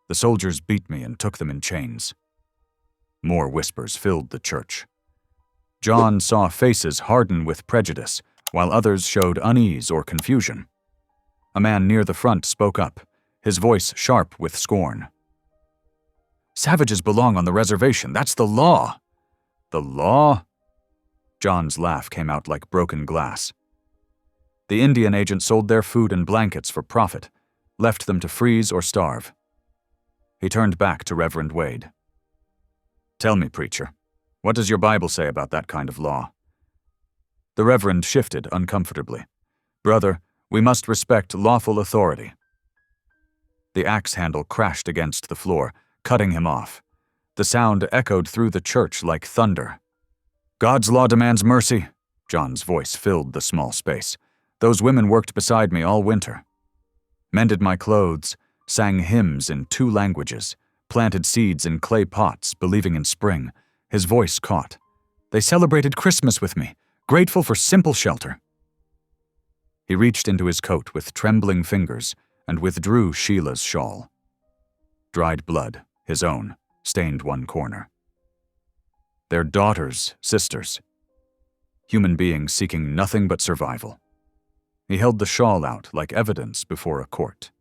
"The soldiers beat me and took them in chains." More whispers filled the church. John saw faces harden with prejudice, while others showed unease or confusion. A man near the front spoke up, his voice sharp with scorn. "Savages belong on the reservation. That's the law." "The law?" John's laugh came out like broken glass. "The Indian agents sold their food and blankets for profit, left them to freeze or starve." He turned back to Reverend Wade. "Tell me, preacher, what does your Bible say about that kind of law?" The Reverend shifted uncomfortably. "Brother, we must respect lawful authority." The axe handle crashed against the floor, cutting him off. The sound echoed through the church like thunder. "God's law demands mercy." John's voice filled the small space. "Those women worked beside me all winter. Mended my clothes, sang hymns in 2 languages, planted seeds in clay pots, believing in spring." His voice caught. They celebrated Christmas with me, grateful for simple shelter. He reached into his coat with trembling fingers and withdrew Sheila's shawl. Dried blood, his own, stained one corner. Their daughters, sisters. Human beings seeking nothing but survival. He held the shawl out like evidence before a court.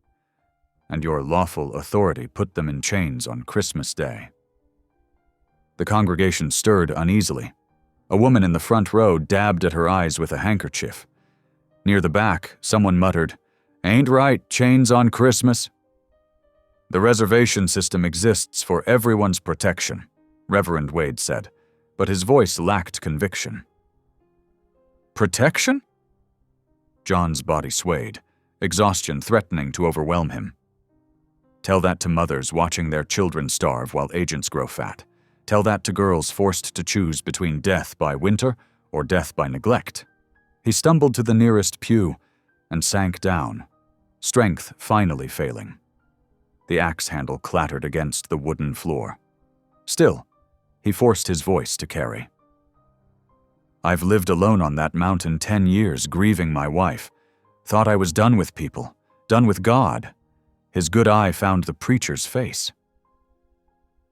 And your lawful authority put them in chains on Christmas Day. The congregation stirred uneasily. A woman in the front row dabbed at her eyes with a handkerchief. Near the back, someone muttered, "Ain't right, chains on Christmas." The reservation system exists for everyone's protection, Reverend Wade said, but his voice lacked conviction. Protection? John's body swayed, exhaustion threatening to overwhelm him. Tell that to mothers watching their children starve while agents grow fat. Tell that to girls forced to choose between death by winter or death by neglect. He stumbled to the nearest pew and sank down, strength finally failing. The axe handle clattered against the wooden floor. Still, he forced his voice to carry. I've lived alone on that mountain 10 years, grieving my wife. Thought I was done with people, done with God. His good eye found the preacher's face.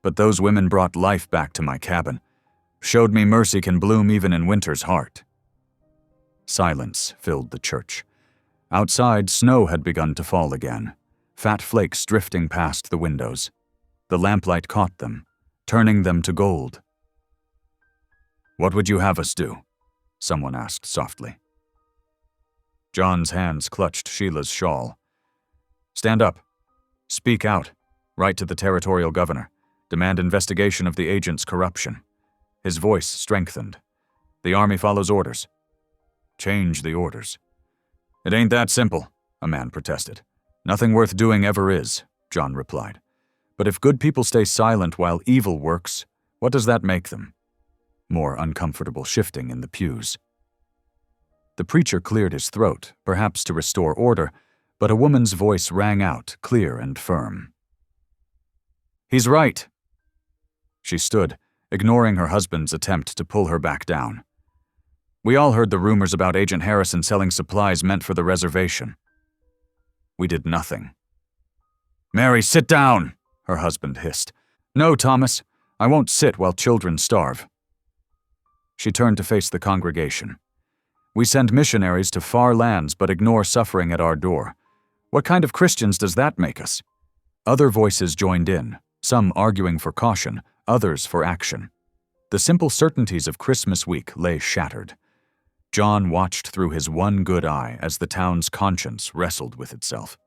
But those women brought life back to my cabin, showed me mercy can bloom even in winter's heart. Silence filled the church. Outside, snow had begun to fall again, fat flakes drifting past the windows. The lamplight caught them, turning them to gold. What would you have us do? Someone asked softly. John's hands clutched Sheila's shawl. Stand up. Speak out. Write to the territorial governor. Demand investigation of the agent's corruption. His voice strengthened. The army follows orders. Change the orders. It ain't that simple, a man protested. Nothing worth doing ever is, John replied. But if good people stay silent while evil works, what does that make them? More uncomfortable shifting in the pews. The preacher cleared his throat, perhaps to restore order, but a woman's voice rang out, clear and firm. He's right. She stood, ignoring her husband's attempt to pull her back down. We all heard the rumors about Agent Harrison selling supplies meant for the reservation. We did nothing. Mary, sit down, her husband hissed. No, Thomas, I won't sit while children starve. She turned to face the congregation. We send missionaries to far lands but ignore suffering at our door. What kind of Christians does that make us? Other voices joined in, some arguing for caution, others for action. The simple certainties of Christmas week lay shattered. John watched through his one good eye as the town's conscience wrestled with itself.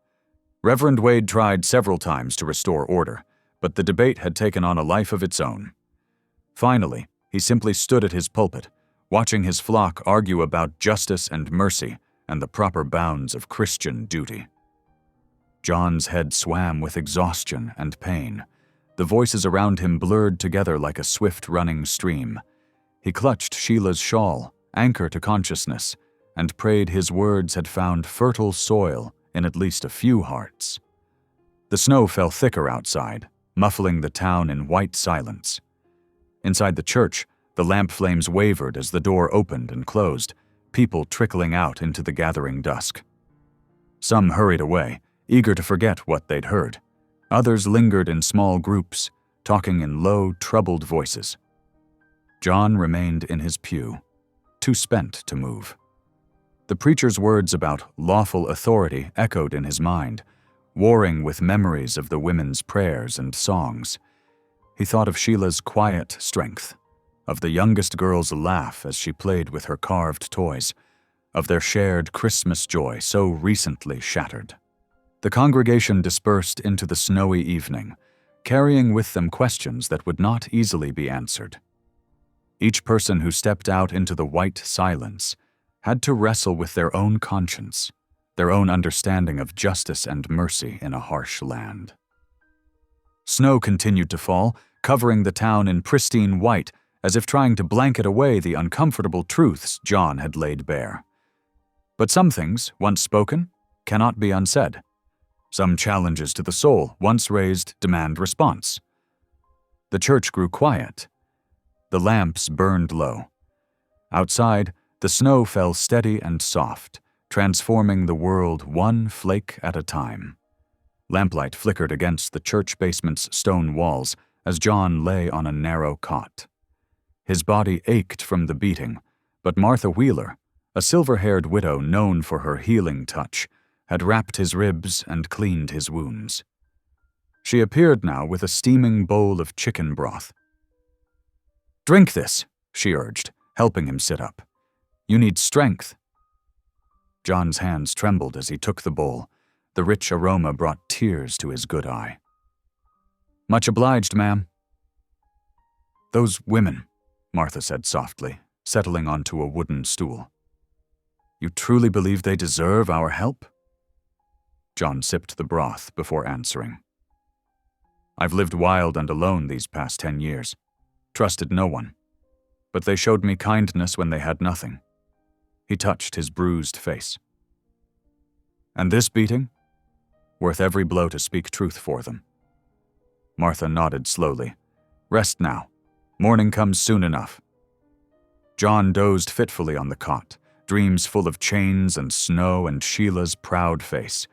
Reverend Wade tried several times to restore order, but the debate had taken on a life of its own. Finally, he simply stood at his pulpit, watching his flock argue about justice and mercy and the proper bounds of Christian duty. John's head swam with exhaustion and pain. The voices around him blurred together like a swift-running stream. He clutched Sheila's shawl, anchor to consciousness, and prayed his words had found fertile soil in at least a few hearts. The snow fell thicker outside, muffling the town in white silence. Inside the church, the lamp flames wavered as the door opened and closed, people trickling out into the gathering dusk. Some hurried away, eager to forget what they'd heard. Others lingered in small groups, talking in low, troubled voices. John remained in his pew, too spent to move. The preacher's words about lawful authority echoed in his mind, warring with memories of the women's prayers and songs. He thought of Sheila's quiet strength, of the youngest girl's laugh as she played with her carved toys, of their shared Christmas joy so recently shattered. The congregation dispersed into the snowy evening, carrying with them questions that would not easily be answered. Each person who stepped out into the white silence had to wrestle with their own conscience, their own understanding of justice and mercy in a harsh land. Snow continued to fall, covering the town in pristine white, as if trying to blanket away the uncomfortable truths John had laid bare. But some things, once spoken, cannot be unsaid. Some challenges to the soul, once raised, demand response. The church grew quiet. The lamps burned low. Outside, the snow fell steady and soft, transforming the world one flake at a time. Lamplight flickered against the church basement's stone walls as John lay on a narrow cot. His body ached from the beating, but Martha Wheeler, a silver-haired widow known for her healing touch, had wrapped his ribs and cleaned his wounds. She appeared now with a steaming bowl of chicken broth. "Drink this," she urged, helping him sit up. "You need strength." John's hands trembled as he took the bowl. The rich aroma brought tears to his good eye. "Much obliged, ma'am." "Those women," Martha said softly, settling onto a wooden stool. "You truly believe they deserve our help?" John sipped the broth before answering. "I've lived wild and alone these past 10 years, trusted no one, but they showed me kindness when they had nothing." He touched his bruised face. "And this beating? Worth every blow to speak truth for them." Martha nodded slowly. "Rest now. Morning comes soon enough." John dozed fitfully on the cot, dreams full of chains and snow and Sheila's proud face.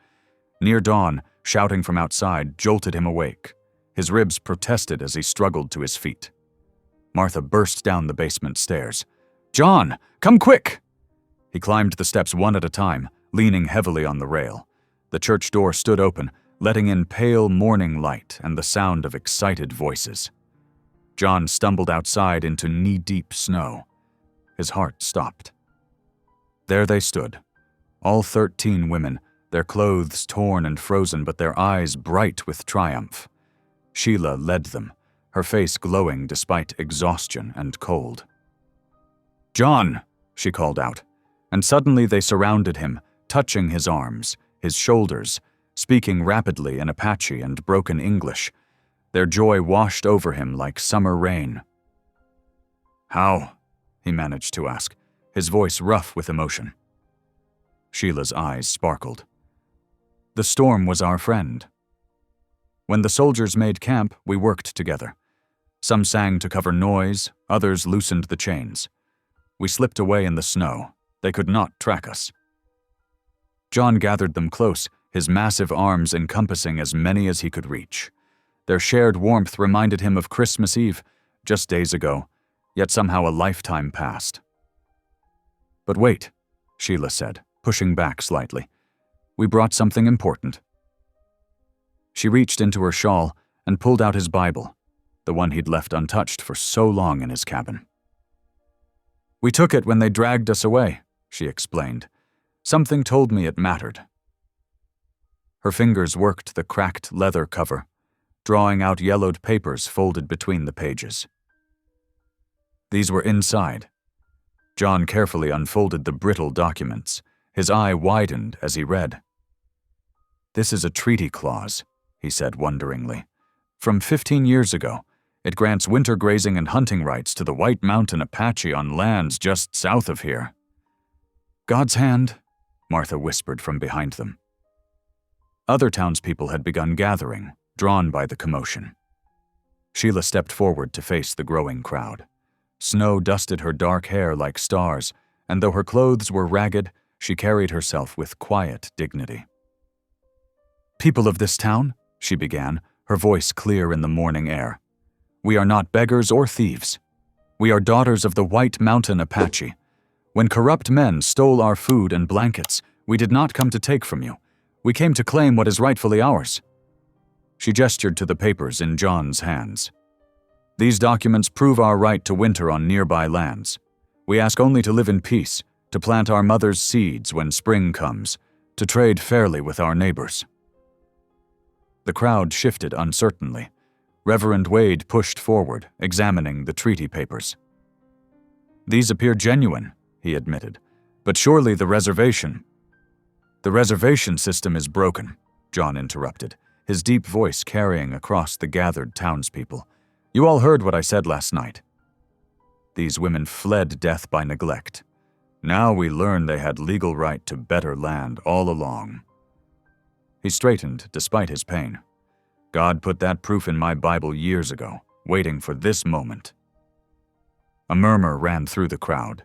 Near dawn, shouting from outside, jolted him awake. His ribs protested as he struggled to his feet. Martha burst down the basement stairs. "John, come quick!" He climbed the steps one at a time, leaning heavily on the rail. The church door stood open, letting in pale morning light and the sound of excited voices. John stumbled outside into knee-deep snow. His heart stopped. There they stood, all 13 women, their clothes torn and frozen, but their eyes bright with triumph. Sheila led them, her face glowing despite exhaustion and cold. "John!" she called out, and suddenly they surrounded him, touching his arms, his shoulders, speaking rapidly in Apache and broken English. Their joy washed over him like summer rain. "How?" he managed to ask, his voice rough with emotion. Sheila's eyes sparkled. "The storm was our friend. When the soldiers made camp, we worked together. Some sang to cover noise, others loosened the chains. We slipped away in the snow. They could not track us." John gathered them close, his massive arms encompassing as many as he could reach. Their shared warmth reminded him of Christmas Eve, just days ago, yet somehow a lifetime passed. "But wait," Sheila said, pushing back slightly. "We brought something important." She reached into her shawl and pulled out his Bible, the one he'd left untouched for so long in his cabin. "We took it when they dragged us away," she explained. "Something told me it mattered." Her fingers worked the cracked leather cover, drawing out yellowed papers folded between the pages. These were inside. John carefully unfolded the brittle documents. His eye widened as he read. "This is a treaty clause," he said wonderingly. "From 15 years ago. It grants winter grazing and hunting rights to the White Mountain Apache on lands just south of here." "God's hand," Martha whispered from behind them. Other townspeople had begun gathering, drawn by the commotion. Sheila stepped forward to face the growing crowd. Snow dusted her dark hair like stars, and though her clothes were ragged, she carried herself with quiet dignity. "People of this town," she began, her voice clear in the morning air, "we are not beggars or thieves. We are daughters of the White Mountain Apache. When corrupt men stole our food and blankets, we did not come to take from you. We came to claim what is rightfully ours." She gestured to the papers in John's hands. "These documents prove our right to winter on nearby lands. We ask only to live in peace, to plant our mother's seeds when spring comes, to trade fairly with our neighbors." The crowd shifted uncertainly. Reverend Wade pushed forward, examining the treaty papers. "These appear genuine," he admitted, "but surely the reservation—" "The reservation system is broken," John interrupted, his deep voice carrying across the gathered townspeople. "You all heard what I said last night. These women fled death by neglect. Now we learn they had legal right to better land all along." He straightened despite his pain. "God put that proof in my Bible years ago, waiting for this moment." A murmur ran through the crowd.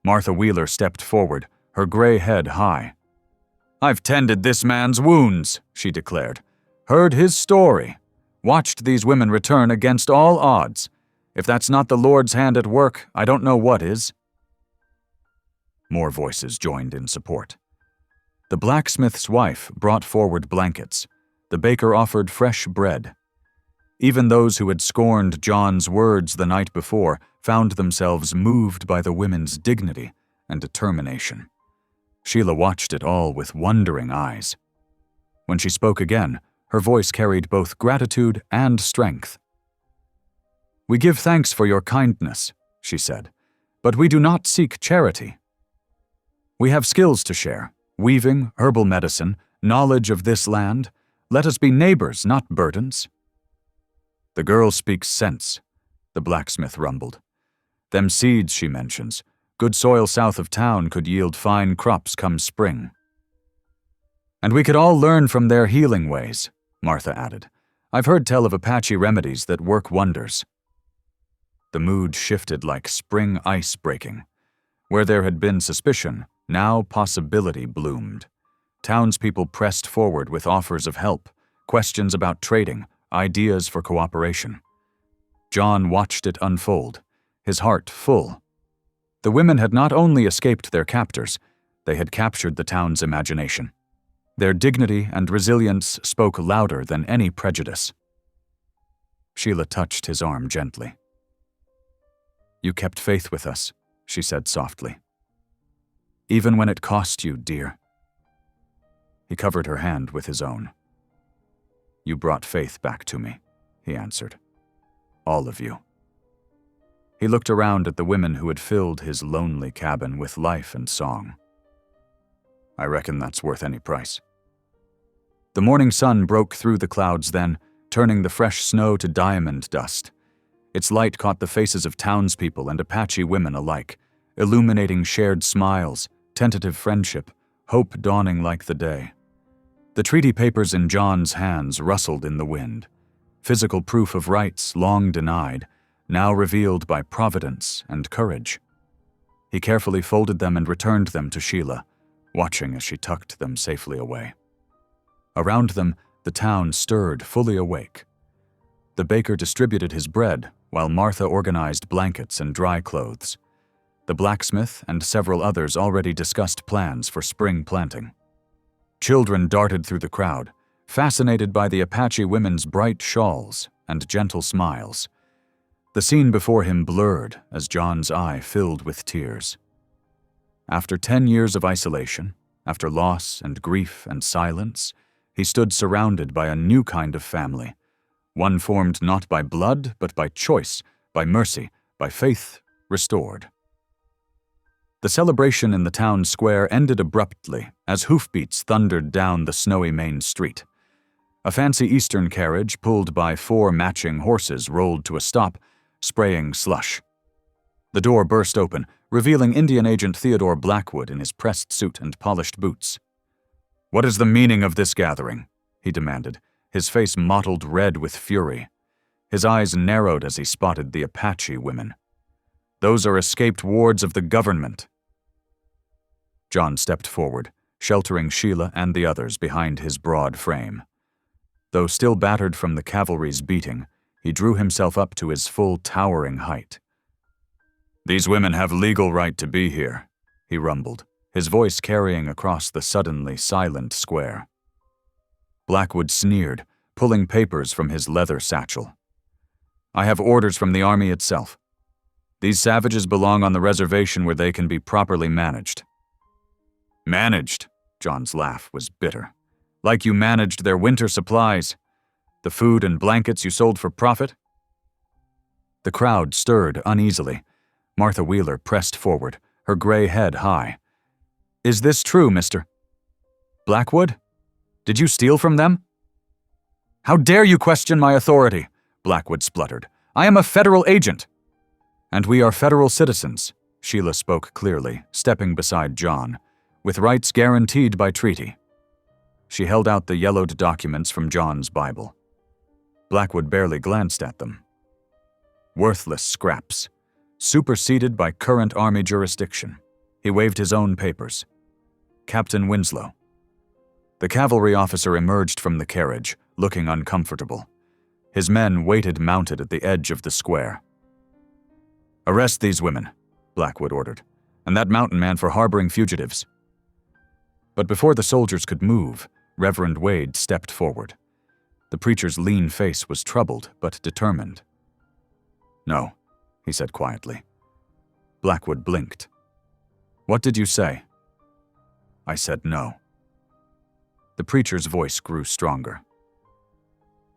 Martha Wheeler stepped forward, her gray head high. "I've tended this man's wounds," she declared. "Heard his story. Watched these women return against all odds. If that's not the Lord's hand at work, I don't know what is." More voices joined in support. The blacksmith's wife brought forward blankets. The baker offered fresh bread. Even those who had scorned John's words the night before found themselves moved by the women's dignity and determination. Sheila watched it all with wondering eyes. When she spoke again, her voice carried both gratitude and strength. "We give thanks for your kindness," she said, "but we do not seek charity. We have skills to share, weaving, herbal medicine, knowledge of this land. Let us be neighbors, not burdens." "The girl speaks sense," the blacksmith rumbled. "Them seeds she mentions, good soil south of town could yield fine crops come spring." "And we could all learn from their healing ways," Martha added. "I've heard tell of Apache remedies that work wonders." The mood shifted like spring ice breaking. Where there had been suspicion, now possibility bloomed. Townspeople pressed forward with offers of help, questions about trading, ideas for cooperation. John watched it unfold, his heart full. The women had not only escaped their captors, they had captured the town's imagination. Their dignity and resilience spoke louder than any prejudice. Sheila touched his arm gently. "You kept faith with us," she said softly. "Even when it cost you, dear." He covered her hand with his own. "You brought faith back to me," he answered. "All of you." He looked around at the women who had filled his lonely cabin with life and song. "I reckon that's worth any price." The morning sun broke through the clouds then, turning the fresh snow to diamond dust. Its light caught the faces of townspeople and Apache women alike, illuminating shared smiles, tentative friendship, hope dawning like the day. The treaty papers in John's hands rustled in the wind, physical proof of rights long denied, now revealed by providence and courage. He carefully folded them and returned them to Sheila, watching as she tucked them safely away. Around them, the town stirred, fully awake. The baker distributed his bread, while Martha organized blankets and dry clothes. The blacksmith and several others already discussed plans for spring planting. Children darted through the crowd, fascinated by the Apache women's bright shawls and gentle smiles. The scene before him blurred as John's eye filled with tears. After 10 years of isolation, after loss and grief and silence, he stood surrounded by a new kind of family, one formed not by blood, but by choice, by mercy, by faith restored. The celebration in the town square ended abruptly as hoofbeats thundered down the snowy main street. A fancy Eastern carriage pulled by 4 matching horses rolled to a stop, spraying slush. The door burst open, revealing Indian Agent Theodore Blackwood in his pressed suit and polished boots. "What is the meaning of this gathering?" he demanded, his face mottled red with fury. His eyes narrowed as he spotted the Apache women. "Those are escaped wards of the government." John stepped forward, sheltering Sheila and the others behind his broad frame. Though still battered from the cavalry's beating, he drew himself up to his full towering height. "These women have legal right to be here," he rumbled, his voice carrying across the suddenly silent square. Blackwood sneered, pulling papers from his leather satchel. "I have orders from the army itself. These savages belong on the reservation where they can be properly managed." "Managed?" John's laugh was bitter. "Like you managed their winter supplies? The food and blankets you sold for profit?" The crowd stirred uneasily. Martha Wheeler pressed forward, her gray head high. "Is this true, Mr. Blackwood? Did you steal from them?" "How dare you question my authority?" Blackwood spluttered. "I am a federal agent." "And we are federal citizens," Sheila spoke clearly, stepping beside John, "with rights guaranteed by treaty." She held out the yellowed documents from John's Bible. Blackwood barely glanced at them. "Worthless scraps. superseded by current Army jurisdiction. He waved his own papers. Captain Winslow. The cavalry officer emerged from the carriage, looking uncomfortable. His men waited mounted at the edge of the square. "Arrest these women," Blackwood ordered, "and that mountain man for harboring fugitives." But before the soldiers could move, Reverend Wade stepped forward. The preacher's lean face was troubled but determined. "No," he said quietly. Blackwood blinked. "What did you say?" "I said no." The preacher's voice grew stronger.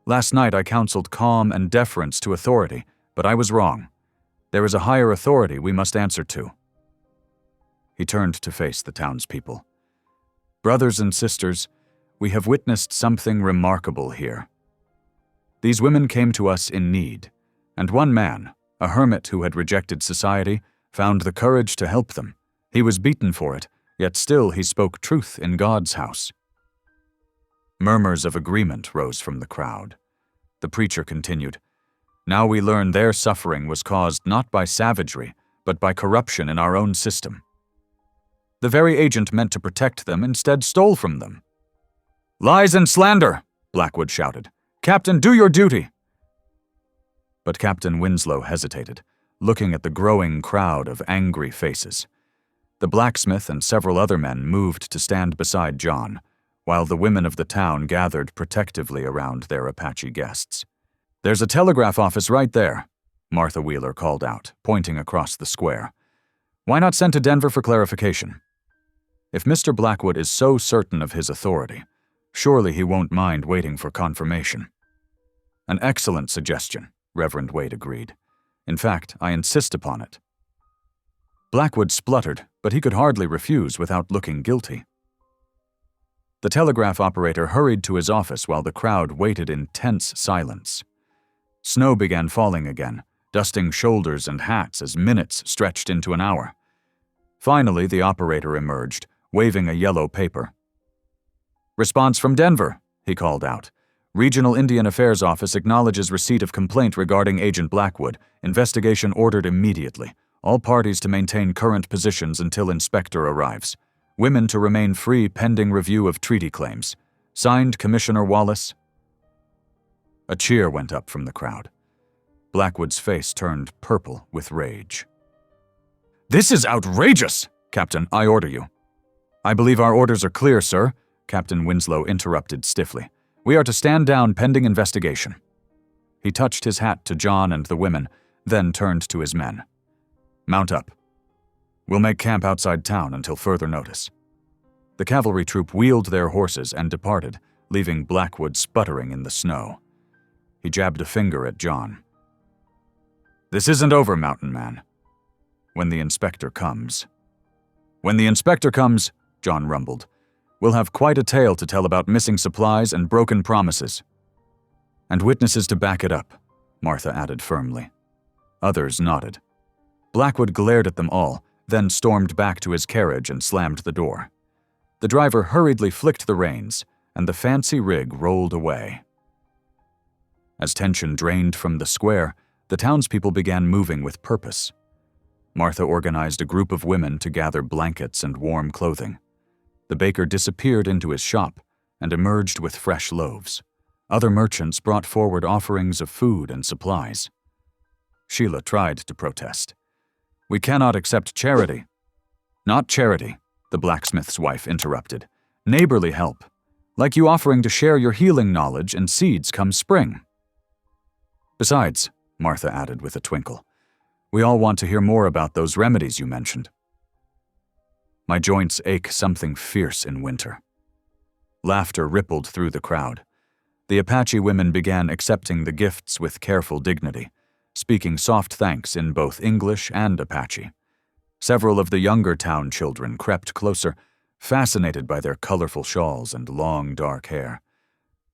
"Last night I counseled calm and deference to authority, but I was wrong. There is a higher authority we must answer to." He turned to face the townspeople. "Brothers and sisters, we have witnessed something remarkable here. These women came to us in need, and one man, a hermit who had rejected society, found the courage to help them. He was beaten for it, yet still he spoke truth in God's house." Murmurs of agreement rose from the crowd. The preacher continued, "Now we learn their suffering was caused not by savagery, but by corruption in our own system. The very agent meant to protect them instead stole from them." "Lies and slander!" Blackwood shouted. "Captain, do your duty!" But Captain Winslow hesitated, looking at the growing crowd of angry faces. The blacksmith and several other men moved to stand beside John, while the women of the town gathered protectively around their Apache guests. "There's a telegraph office right there," Martha Wheeler called out, pointing across the square. "Why not send to Denver for clarification? If Mr. Blackwood is so certain of his authority, surely he won't mind waiting for confirmation." "An excellent suggestion," Reverend Wade agreed. "In fact, I insist upon it." Blackwood spluttered, but he could hardly refuse without looking guilty. The telegraph operator hurried to his office while the crowd waited in tense silence. Snow began falling again, dusting shoulders and hats as minutes stretched into an hour. Finally, the operator emerged, waving a yellow paper. "Response from Denver," he called out. "Regional Indian Affairs Office acknowledges receipt of complaint regarding Agent Blackwood. Investigation ordered immediately. All parties to maintain current positions until inspector arrives. Women to remain free pending review of treaty claims. Signed, Commissioner Wallace." A cheer went up from the crowd. Blackwood's face turned purple with rage. "This is outrageous! Captain, I order you." "I believe our orders are clear, sir," Captain Winslow interrupted stiffly. "We are to stand down pending investigation." He touched his hat to John and the women, then turned to his men. "Mount up. We'll make camp outside town until further notice." The cavalry troop wheeled their horses and departed, leaving Blackwood sputtering in the snow. He jabbed a finger at John. "This isn't over, Mountain Man. When the inspector comes." "When the inspector comes," John rumbled, "we'll have quite a tale to tell about missing supplies and broken promises." "And witnesses to back it up," Martha added firmly. Others nodded. Blackwood glared at them all, then stormed back to his carriage and slammed the door. The driver hurriedly flicked the reins, and the fancy rig rolled away. As tension drained from the square, the townspeople began moving with purpose. Martha organized a group of women to gather blankets and warm clothing. The baker disappeared into his shop and emerged with fresh loaves. Other merchants brought forward offerings of food and supplies. Sheila tried to protest. "We cannot accept charity." "Not charity," the blacksmith's wife interrupted. "Neighborly help. Like you offering to share your healing knowledge and seeds come spring." "Besides," Martha added with a twinkle, "we all want to hear more about those remedies you mentioned." "My joints ache something fierce in winter." Laughter rippled through the crowd. The Apache women began accepting the gifts with careful dignity, speaking soft thanks in both English and Apache. Several of the younger town children crept closer, fascinated by their colorful shawls and long dark hair.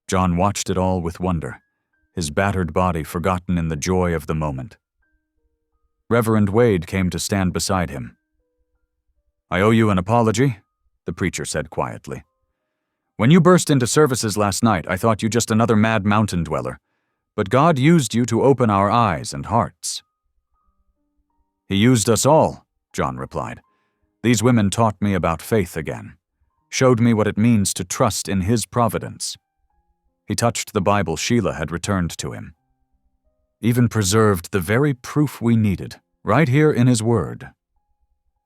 John watched it all with wonder, his battered body forgotten in the joy of the moment. Reverend Wade came to stand beside him. "I owe you an apology," the preacher said quietly. "When you burst into services last night, I thought you just another mad mountain dweller. But God used you to open our eyes and hearts." He used us all, John replied. These women taught me about faith again, showed me what it means to trust in his providence. He touched the Bible Sheila had returned to him. Even preserved the very proof we needed, right here in his word.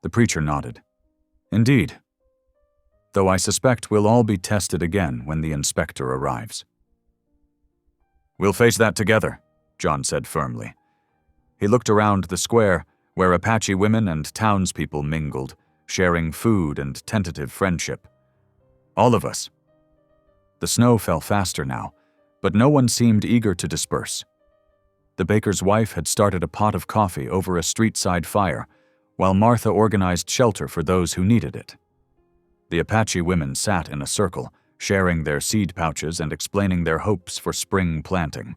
The preacher nodded. Indeed. Though I suspect we'll all be tested again when the inspector arrives. We'll face that together, John said firmly. He looked around the square, where Apache women and townspeople mingled, sharing food and tentative friendship. All of us. The snow fell faster now, but no one seemed eager to disperse. The baker's wife had started a pot of coffee over a street-side fire, while Martha organized shelter for those who needed it. The Apache women sat in a circle, sharing their seed pouches and explaining their hopes for spring planting.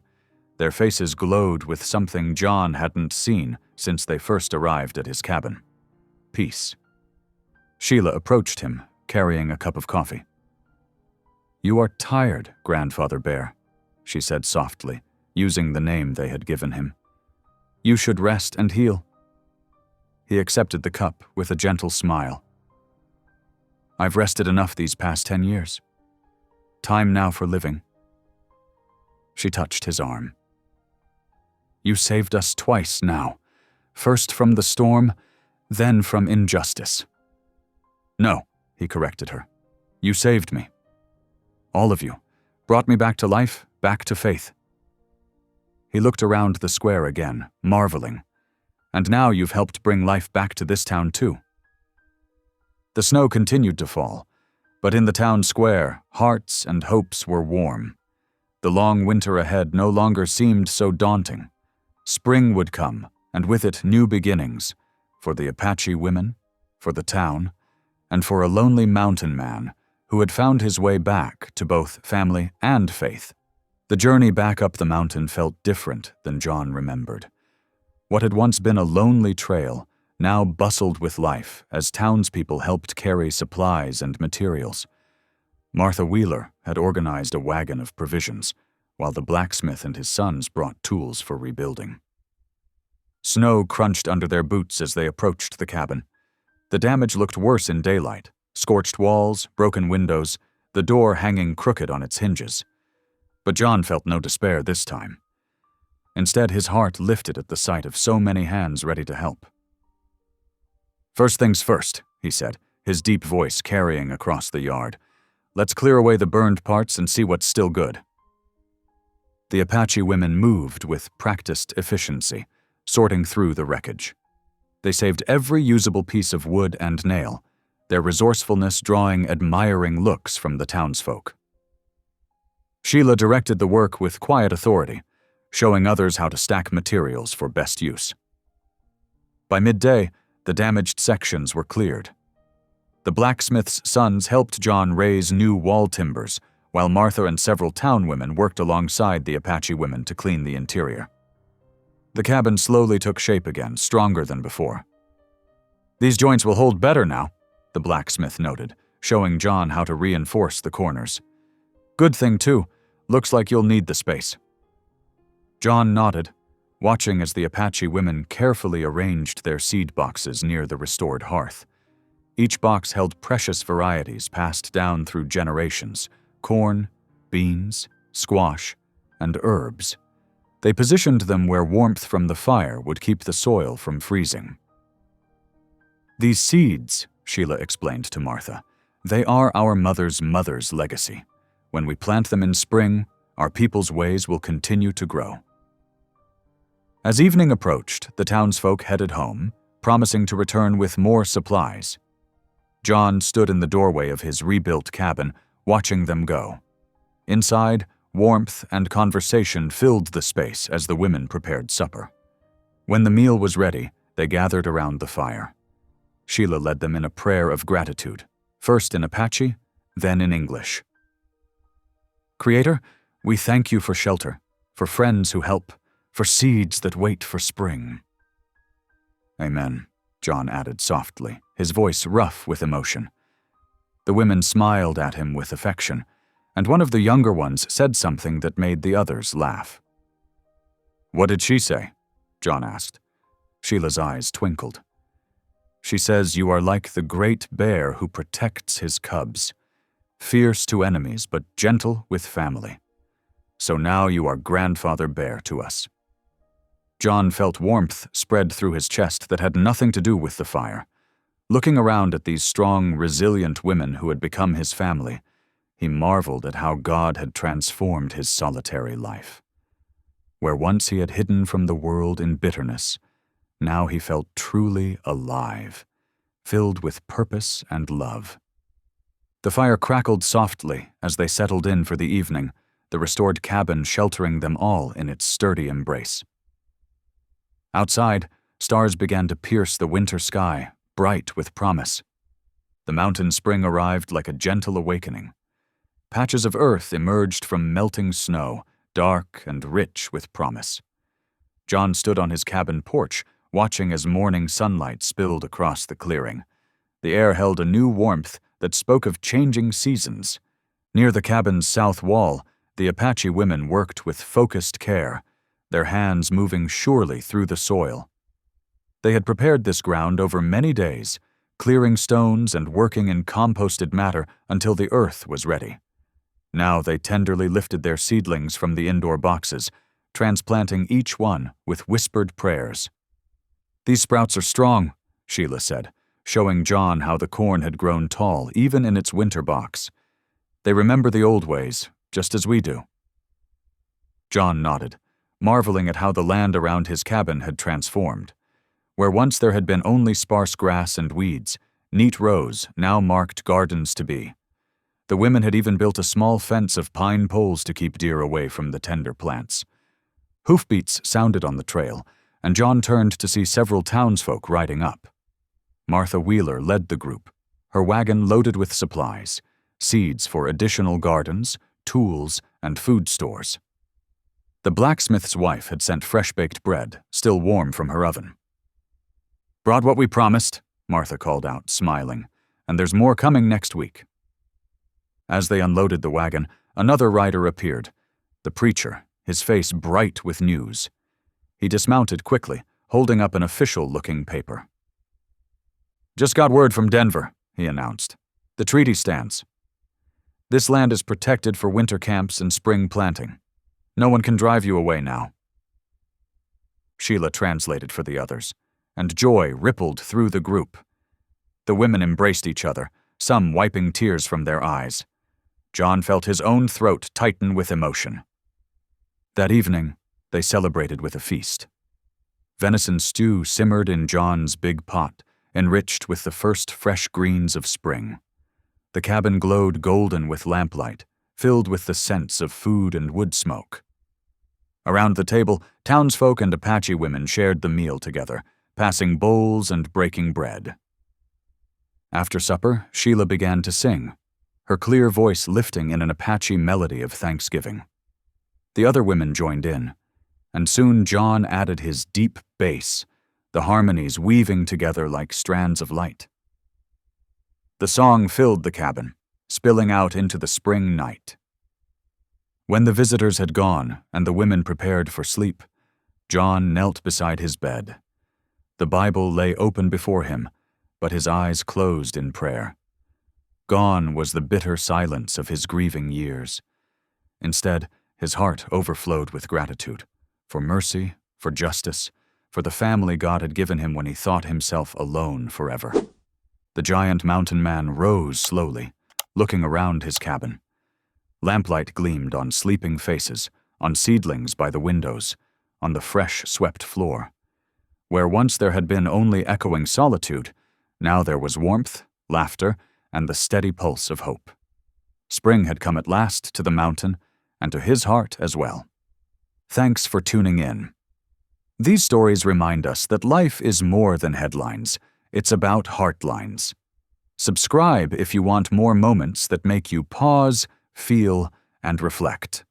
Their faces glowed with something John hadn't seen since they first arrived at his cabin. Peace. Sheila approached him, carrying a cup of coffee. You are tired, Grandfather Bear, she said softly, using the name they had given him. You should rest and heal. He accepted the cup with a gentle smile. I've rested enough these past 10 years. Time now for living. She touched his arm. You saved us twice now, first from the storm, then from injustice. No, he corrected her. You saved me. All of you. Brought me back to life, back to faith. He looked around the square again, marveling. And now you've helped bring life back to this town too. The snow continued to fall, but in the town square, hearts and hopes were warm. The long winter ahead no longer seemed so daunting. Spring would come, and with it new beginnings, for the Apache women, for the town, and for a lonely mountain man who had found his way back to both family and faith. The journey back up the mountain felt different than John remembered. What had once been a lonely trail now bustled with life as townspeople helped carry supplies and materials. Martha Wheeler had organized a wagon of provisions, while the blacksmith and his sons brought tools for rebuilding. Snow crunched under their boots as they approached the cabin. The damage looked worse in daylight: scorched walls, broken windows, the door hanging crooked on its hinges. But John felt no despair this time. Instead, his heart lifted at the sight of so many hands ready to help. First things first, he said, his deep voice carrying across the yard. Let's clear away the burned parts and see what's still good. The Apache women moved with practiced efficiency, sorting through the wreckage. They saved every usable piece of wood and nail, their resourcefulness drawing admiring looks from the townsfolk. Sheila directed the work with quiet authority, showing others how to stack materials for best use. By midday, the damaged sections were cleared. The blacksmith's sons helped John raise new wall timbers, while Martha and several town women worked alongside the Apache women to clean the interior. The cabin slowly took shape again, stronger than before. These joints will hold better now, the blacksmith noted, showing John how to reinforce the corners. Good thing, too. Looks like you'll need the space. John nodded, watching as the Apache women carefully arranged their seed boxes near the restored hearth. Each box held precious varieties passed down through generations: corn, beans, squash, and herbs. They positioned them where warmth from the fire would keep the soil from freezing. These seeds, Sheila explained to Martha, they are our mother's legacy. When we plant them in spring, our people's ways will continue to grow. As evening approached, the townsfolk headed home, promising to return with more supplies. John stood in the doorway of his rebuilt cabin, watching them go. Inside, warmth and conversation filled the space as the women prepared supper. When the meal was ready, they gathered around the fire. Sheila led them in a prayer of gratitude, first in Apache, then in English. Creator, we thank you for shelter, for friends who help, for seeds that wait for spring. Amen, John added softly, his voice rough with emotion. The women smiled at him with affection, and one of the younger ones said something that made the others laugh. What did she say? John asked. Sheila's eyes twinkled. She says you are like the great bear who protects his cubs, fierce to enemies but gentle with family. So now you are Grandfather Bear to us. John felt warmth spread through his chest that had nothing to do with the fire. Looking around at these strong, resilient women who had become his family, he marveled at how God had transformed his solitary life. Where once he had hidden from the world in bitterness, now he felt truly alive, filled with purpose and love. The fire crackled softly as they settled in for the evening, the restored cabin sheltering them all in its sturdy embrace. Outside, stars began to pierce the winter sky, bright with promise. The mountain spring arrived like a gentle awakening. Patches of earth emerged from melting snow, dark and rich with promise. John stood on his cabin porch, watching as morning sunlight spilled across the clearing. The air held a new warmth that spoke of changing seasons. Near the cabin's south wall, the Apache women worked with focused care, their hands moving surely through the soil. They had prepared this ground over many days, clearing stones and working in composted matter until the earth was ready. Now they tenderly lifted their seedlings from the indoor boxes, transplanting each one with whispered prayers. "These sprouts are strong," Sheila said, showing John how the corn had grown tall even in its winter box. "They remember the old ways, just as we do." John nodded, marveling at how the land around his cabin had transformed. Where once there had been only sparse grass and weeds, neat rows now marked gardens to be. The women had even built a small fence of pine poles to keep deer away from the tender plants. Hoofbeats sounded on the trail, and John turned to see several townsfolk riding up. Martha Wheeler led the group, her wagon loaded with supplies, seeds for additional gardens, tools, and food stores. The blacksmith's wife had sent fresh-baked bread, still warm from her oven. "Brought what we promised," Martha called out, smiling, "and there's more coming next week." As they unloaded the wagon, another rider appeared, the preacher, his face bright with news. He dismounted quickly, holding up an official-looking paper. "Just got word from Denver," he announced. "The treaty stands. This land is protected for winter camps and spring planting. No one can drive you away now." Sheila translated for the others, and joy rippled through the group. The women embraced each other, some wiping tears from their eyes. John felt his own throat tighten with emotion. That evening, they celebrated with a feast. Venison stew simmered in John's big pot, enriched with the first fresh greens of spring. The cabin glowed golden with lamplight, filled with the scents of food and wood smoke. Around the table, townsfolk and Apache women shared the meal together, passing bowls and breaking bread. After supper, Sheila began to sing, her clear voice lifting in an Apache melody of thanksgiving. The other women joined in, and soon John added his deep bass, the harmonies weaving together like strands of light. The song filled the cabin, spilling out into the spring night. When the visitors had gone and the women prepared for sleep, John knelt beside his bed. The Bible lay open before him, but his eyes closed in prayer. Gone was the bitter silence of his grieving years. Instead, his heart overflowed with gratitude, for mercy, for justice, for the family God had given him when he thought himself alone forever. The giant mountain man rose slowly, looking around his cabin. Lamplight gleamed on sleeping faces, on seedlings by the windows, on the fresh, swept floor. Where once there had been only echoing solitude, now there was warmth, laughter, and the steady pulse of hope. Spring had come at last to the mountain, and to his heart as well. Thanks for tuning in. These stories remind us that life is more than headlines. It's about heartlines. Subscribe if you want more moments that make you pause, feel, and reflect.